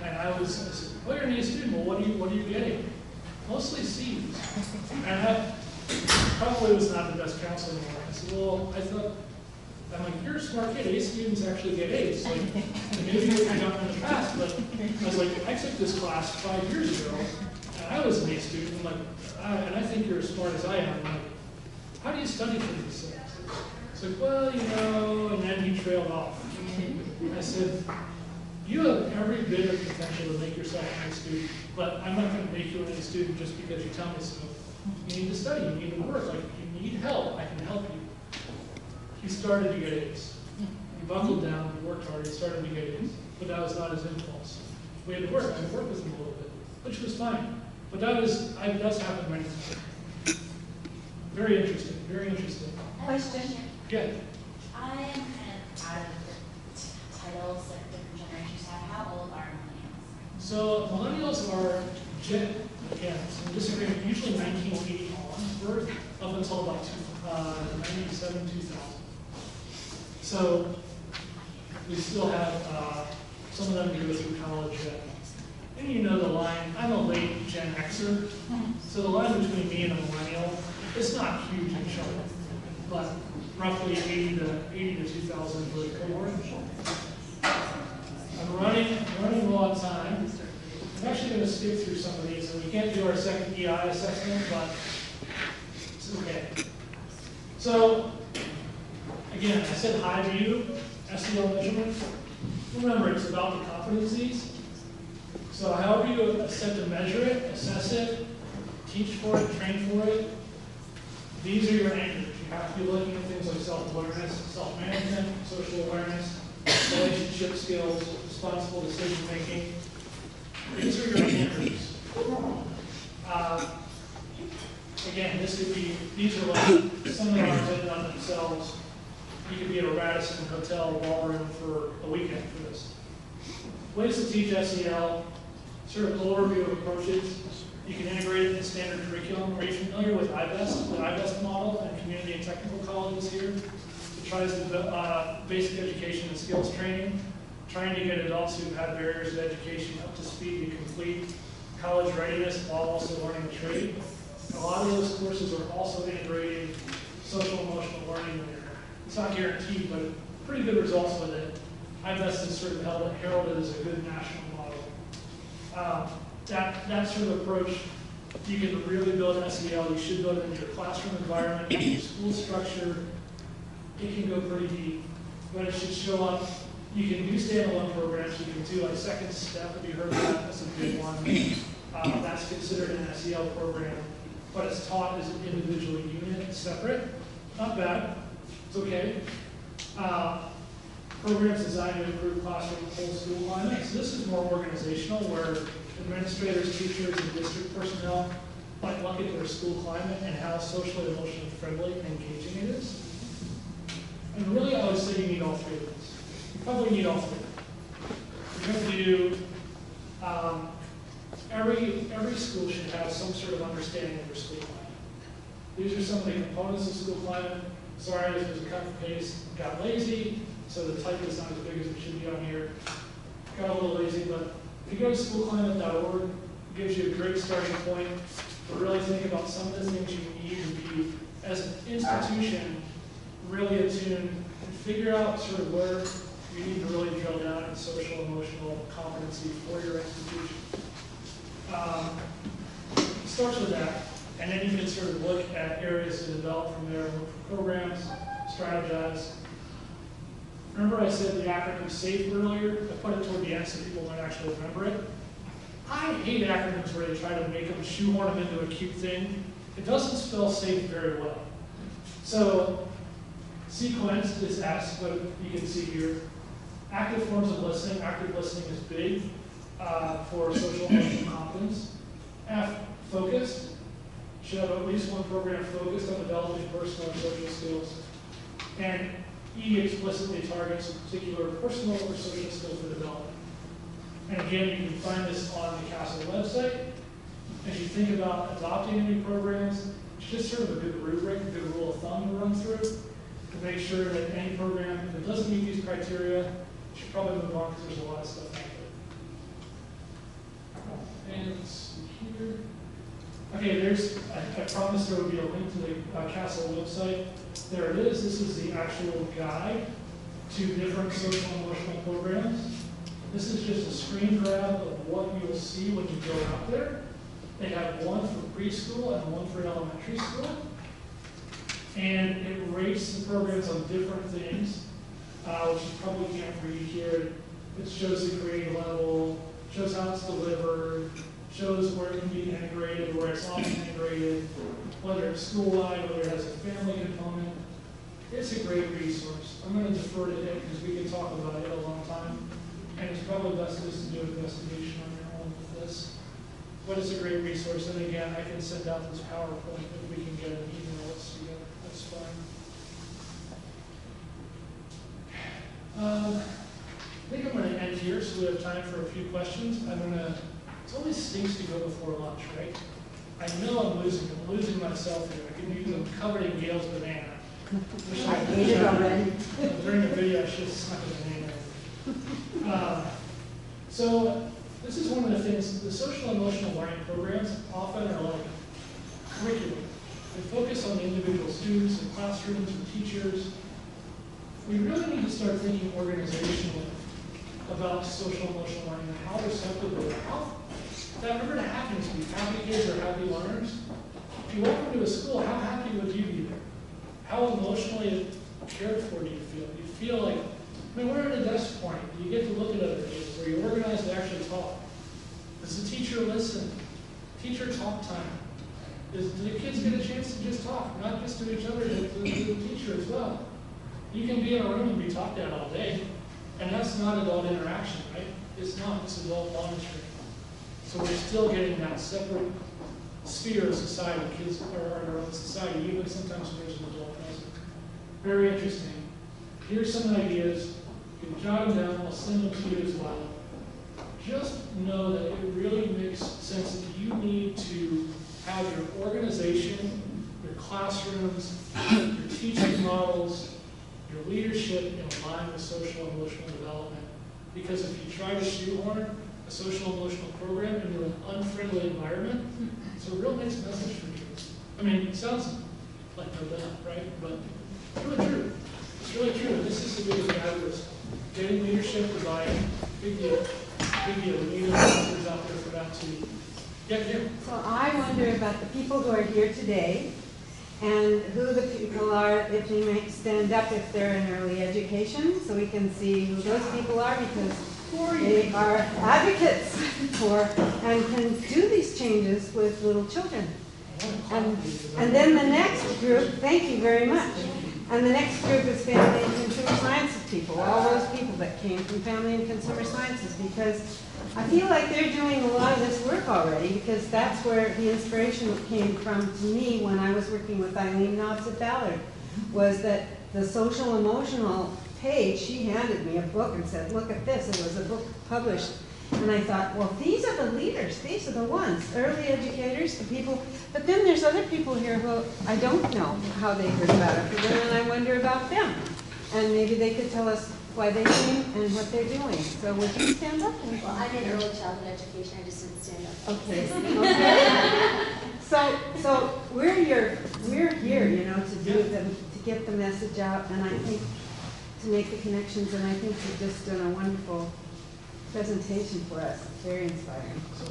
And I said, oh, you're an A student. Well, what are you getting? Mostly C's. And I probably was not the best counselor in the world. I said, well, I'm like, you're a smart kid. A students actually get A's. Like, maybe you've done in the past, but I was like, I took this class 5 years ago, and I was an A student. I'm like, and I think you're as smart as I am. I'm like, how do you study for these things? It's like, well, and then he trailed off. I said, you have every bit of potential to make yourself an A student, but I'm not going to make you an A student just because you tell me so. You need to study, you need to work, like you need help, I can help you. He started to get A's. He buckled down, he worked hard, he started to get A's. But that was not his impulse. We had to work, I had to work with him a little bit, which was fine. But that's happened many times. Very interesting, very interesting. Question. Yeah. I am kind of out of the titles that different generations have. How old are millennials? So millennials are, again, some disagreement, usually 1980 on birth, up until about 97, 2000. So we still have some of them to go through college yet. And you know the line, I'm a late Gen Xer, so the line between me and a millennial, it's not huge in Charlotte, but roughly 80 to 2000 for the cohort. I'm running low on time. I'm actually going to skip through some of these, and we can't do our second EI assessment, but it's okay. So, again, I said high view, SEL measurement. Remember, it's about the competencies. So however you set to measure it, assess it, teach for it, train for it, these are your anchors. You have to be looking at things like self-awareness, self-management, social awareness, relationship skills, responsible decision-making. These are your anchors. Again, these are like seminars in and of themselves. You could be at a Radisson hotel ballroom for a weekend for this. Ways to teach SEL, sort of overview of approaches. You can integrate it in standard curriculum. Are you familiar with IBEST, the IBEST model and community and technical colleges here? It tries to basic education and skills training, trying to get adults who've had barriers to education up to speed to complete college readiness while also learning the trade. And a lot of those courses are also integrating social emotional learning in there. It's not guaranteed, but pretty good results with it. IBEST is sort of heralded as a good national model. That sort of approach, you can really build an SEL. You should build it into your classroom environment, your school structure. It can go pretty deep, but it should show up. You can do standalone programs. You can do like Second Step, if you heard of that. That's a big one. That's considered an SEL program, but it's taught as an individual unit, separate. Not bad. It's okay. Programs designed to improve classroom whole school climate. So this is more organizational, where administrators, teachers, and district personnel might look at their school climate and how socially, emotionally friendly and engaging it is. And really, I would say you need all three of these. You probably need all three. You're going to do, every school should have some sort of understanding of their school climate. These are some of the components of school climate. Sorry if there's a cut and paste, got lazy, so the type is not as big as it should be on here. Got a little lazy, but if you go to schoolclimate.org, it gives you a great starting point. but really think about some of the things you need to be, as an institution, really attuned and figure out sort of where you need to really drill down in social emotional competency for your institution. It starts with that, and then you can sort of look at areas to develop from there, look for programs, strategize. Remember I said the acronym SAFE earlier? I put it toward the end so people might actually remember it. I hate acronyms where they try to make them shoehorn them into a cute thing. It doesn't spell SAFE very well. So sequence is S, but you can see here. Active forms of listening. Active listening is big for social emotional competence. F, focused. Should have at least one program focused on developing personal and social skills. And E explicitly targets particular personal or social skills for development. And again, you can find this on the CASEL website. As you think about adopting any programs, it's just sort of a good rubric, a good rule of thumb to run through to make sure that any program, if it doesn't meet these criteria, you should probably move on because there's a lot of stuff out there. And let's see here. Okay, I promised there would be a link to the CASEL website. There it is. This is the actual guide to different social and emotional programs. This is just a screen grab of what you'll see when you go out there. They have one for preschool and one for elementary school. And it rates the programs on different things, which you probably can't read here. It shows the grade level, shows how it's delivered, shows where it can be integrated, where it's not integrated, whether it's school-wide, whether it has a family component. It's a great resource. I'm going to defer to it because we can talk about it a long time. And it's probably best just to do an investigation on your own with this. But it's a great resource. And again, I can send out this PowerPoint if we can get an email together. That's fine. I think I'm going to end here so we have time for a few questions. It always stinks to go before lunch, right? I know I'm losing myself here. I'm covered in Gail's banana. I ate it already. During the video, I should have snuck a banana. So this is one of the things, the social and emotional learning programs often are like curriculum. They focus on the individual students and classrooms and teachers. We really need to start thinking organizationally about social and emotional learning and how receptive they are. How that ever to happen to be happy kids or happy learners. If you walk into a school, how happy would you be there? How emotionally cared for do you feel? Do you feel like, we're at a desk point. You get to look at other kids. Where you organize to actually talk. Does the teacher listen? Teacher talk time. Do the kids get a chance to just talk? Not just to each other, but to the teacher as well. You can be in a room and be talked at all day. And that's not adult interaction, right? It's not. It's adult monitoring. So we're still getting that separate sphere of society. Kids are in our own society, even sometimes when there's an adult present. Very interesting. Here's some ideas. You can jot them down. I'll send them to you as well. Just know that it really makes sense that you need to have your organization, your classrooms, your teaching models, your leadership in line with social and emotional development. Because if you try to shoehorn a social and emotional program into an unfriendly environment, it's a real mixed message for kids. It sounds like no doubt, right? But it's really true. It's really true. This is the biggest catalyst. Getting leadership to buy-in, big deal. Big deal. We need officers out there for that too. Yeah, Kim. So I wonder about the people who are here today and who the people are, if they might stand up if they're in early education, so we can see who those people are, because they are advocates for and can do these changes with little children. And then the next group, thank you very much. And the next group is family and consumer sciences people, all those people that came from family and consumer sciences, because I feel like they're doing a lot of this work already, because that's where the inspiration came from to me when I was working with Eileen Knobs at Ballard, was that the social emotional page, she handed me a book and said, look at this. It was a book published. And I thought, well, these are the leaders. These are the ones, early educators, the people. But then there's other people here who I don't know how they heard about it, but then I wonder about them. And maybe they could tell us why they came and what they're doing. So would you stand up? Well, I'm in early childhood education. I just didn't stand up. Okay. Okay. So we're here, you know, to do them, to get the message out, and I think to make the connections, and I think you've just done a wonderful presentation for us. Very inspiring. So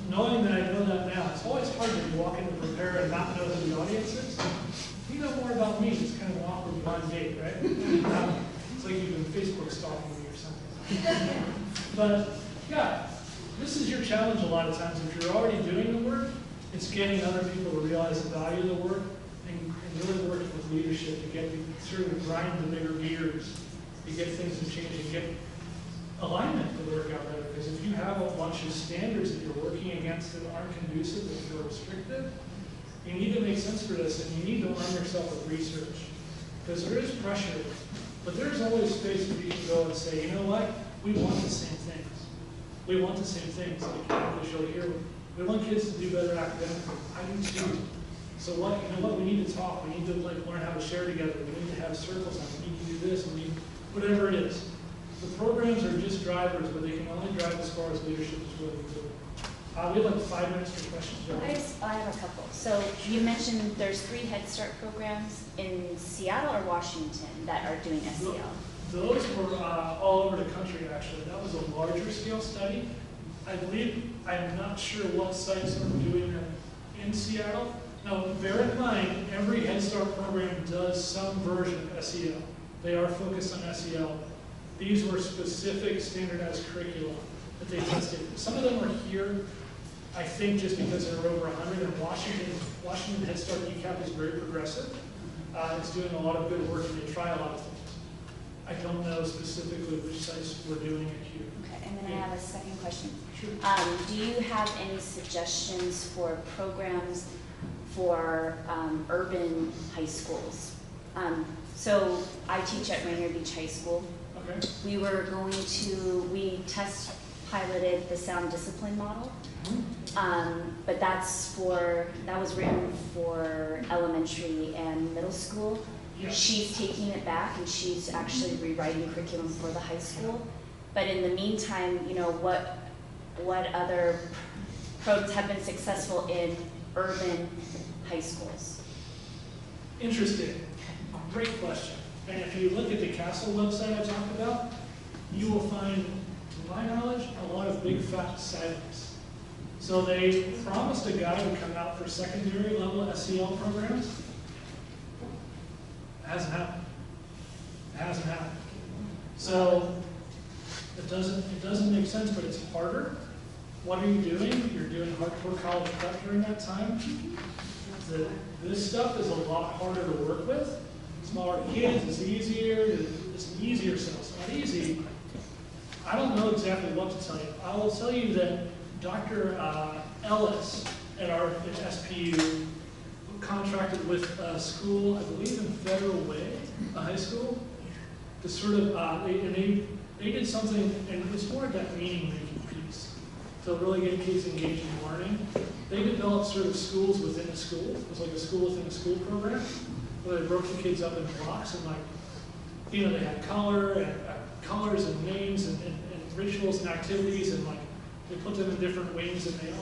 knowing that I know that now, it's always hard to walk in to prepare and not know who the audience is. If you know more about me, it's kind of an awkward blind date, right? It's like you've been Facebook stalking me or something. But yeah, this is your challenge a lot of times. If you're already doing the work, it's getting other people to realize the value of the work and really working with leadership to get sort of grind the bigger gears, to get things to change and get alignment to work out better. Because if you have a bunch of standards that you're working against that aren't conducive, that feel restrictive, you need to make sense for this, and you need to arm yourself with research. Because there is pressure, but there's always space for you to go and say, you know what, we want the same things. We want the same things. Like campus, you'll hear, we want kids to do better academically. I do too. So what, you know what, we need to talk. We need to like learn how to share together. We need to have circles on. We need to do this. We need whatever it is. The programs are just drivers, but they can only drive as far as leadership is willing to do. We have like 5 minutes for questions. I have a couple. So you mentioned there's 3 Head Start programs in Seattle or Washington that are doing SEL. Those were all over the country, actually. That was a larger scale study. I believe, I'm not sure what sites are doing them in Seattle. Now, bear in mind, every Head Start program does some version of SEL. They are focused on SEL. These were specific standardized curricula that they tested. Some of them were here, I think, just because there were over 100. And Washington Head Start ECAP is very progressive. It's doing a lot of good work, and they try a lot of things. I don't know specifically which sites we're doing it here. Okay, and then I have a second question. Sure. Do you have any suggestions for programs for urban high schools? So I teach at Rainier Beach High School. Okay. We test piloted the sound discipline model, but that was written for elementary and middle school. Yes. She's taking it back and she's actually rewriting curriculum for the high school. But in the meantime, you know, what other programs have been successful in urban high schools? Interesting. Great question. And if you look at the Castle website I talked about, you will find, to my knowledge, a lot of big fat silence. So they promised a guy to come out for secondary level SEL programs. It hasn't happened. It hasn't happened. So it doesn't make sense, but it's harder. What are you doing? You're doing hardcore college prep during that time. This stuff is a lot harder to work with. Smaller kids, it's easier. It's an easier sell. It's not easy. I don't know exactly what to tell you. I will tell you that Dr. Ellis at SPU contracted with a school, I believe in Federal Way, a high school, to sort of, they did something, and it's more of that meaning-making piece, to really get kids engaged in learning. They developed sort of schools within a school. It was like a school within a school program, where they broke the kids up in blocks, and like, you know, they had colors and names and rituals and activities, and like, they put them in different wings, and it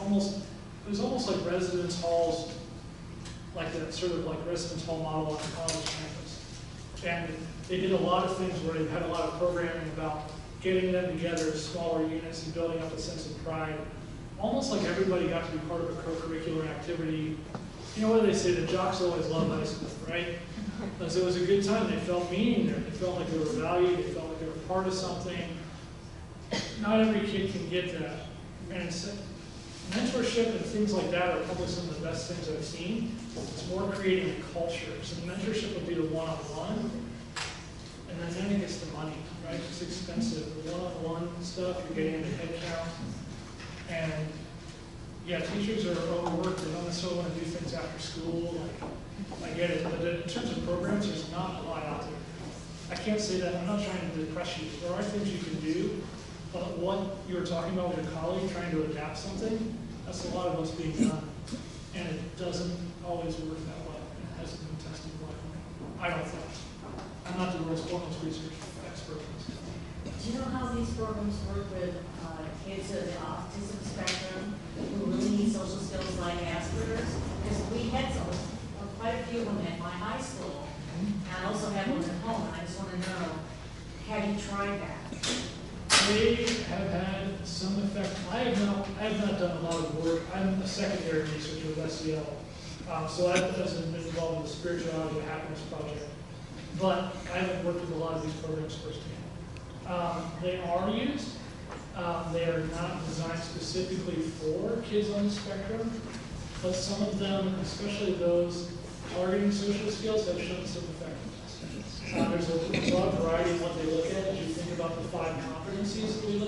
was almost like residence halls, like that sort of like residence hall model on a college campus. And they did a lot of things where they had a lot of programming about getting them together as smaller units and building up a sense of pride. Almost like everybody got to be part of a co-curricular activity. You know what do they say? The jocks always love high school, right? Because it was a good time. They felt meaning there. They felt like they were valued. They felt like they were part of something. Not every kid can get that. And mentorship and things like that are probably some of the best things I've seen. It's more creating a culture. So the mentorship would be the one-on-one, and then it gets the money, right? It's expensive. The one-on-one stuff, you're getting into head count. And yeah, teachers are overworked. They don't necessarily want to do things after school. Like, I get it. But in terms of programs, there's not a lot out there. I can't say that. I'm not trying to depress you. There are things you can do. But what you were talking about with your colleague, trying to adapt something, that's a lot of what's being done. And it doesn't always work that well. It hasn't been tested well. I don't think. I'm not the world's foremost research expert. Do do you know how these programs work with kids of the autism spectrum who really need social skills like Asperger's? Because we had some, quite a few of them at my high school, and I also have one at home, and I just want to know, have you tried that? They have had some effect. I have not done a lot of work. I'm a secondary researcher with SEL. So I've been involved in the Spirituality and Happiness Project. But I haven't worked with a lot of these programs firsthand. They are used. They are not designed specifically for kids on the spectrum, but some of them, especially those targeting social skills, have shown some effectiveness. There's a broad variety of what they look at as you think about the 5 competencies that we list.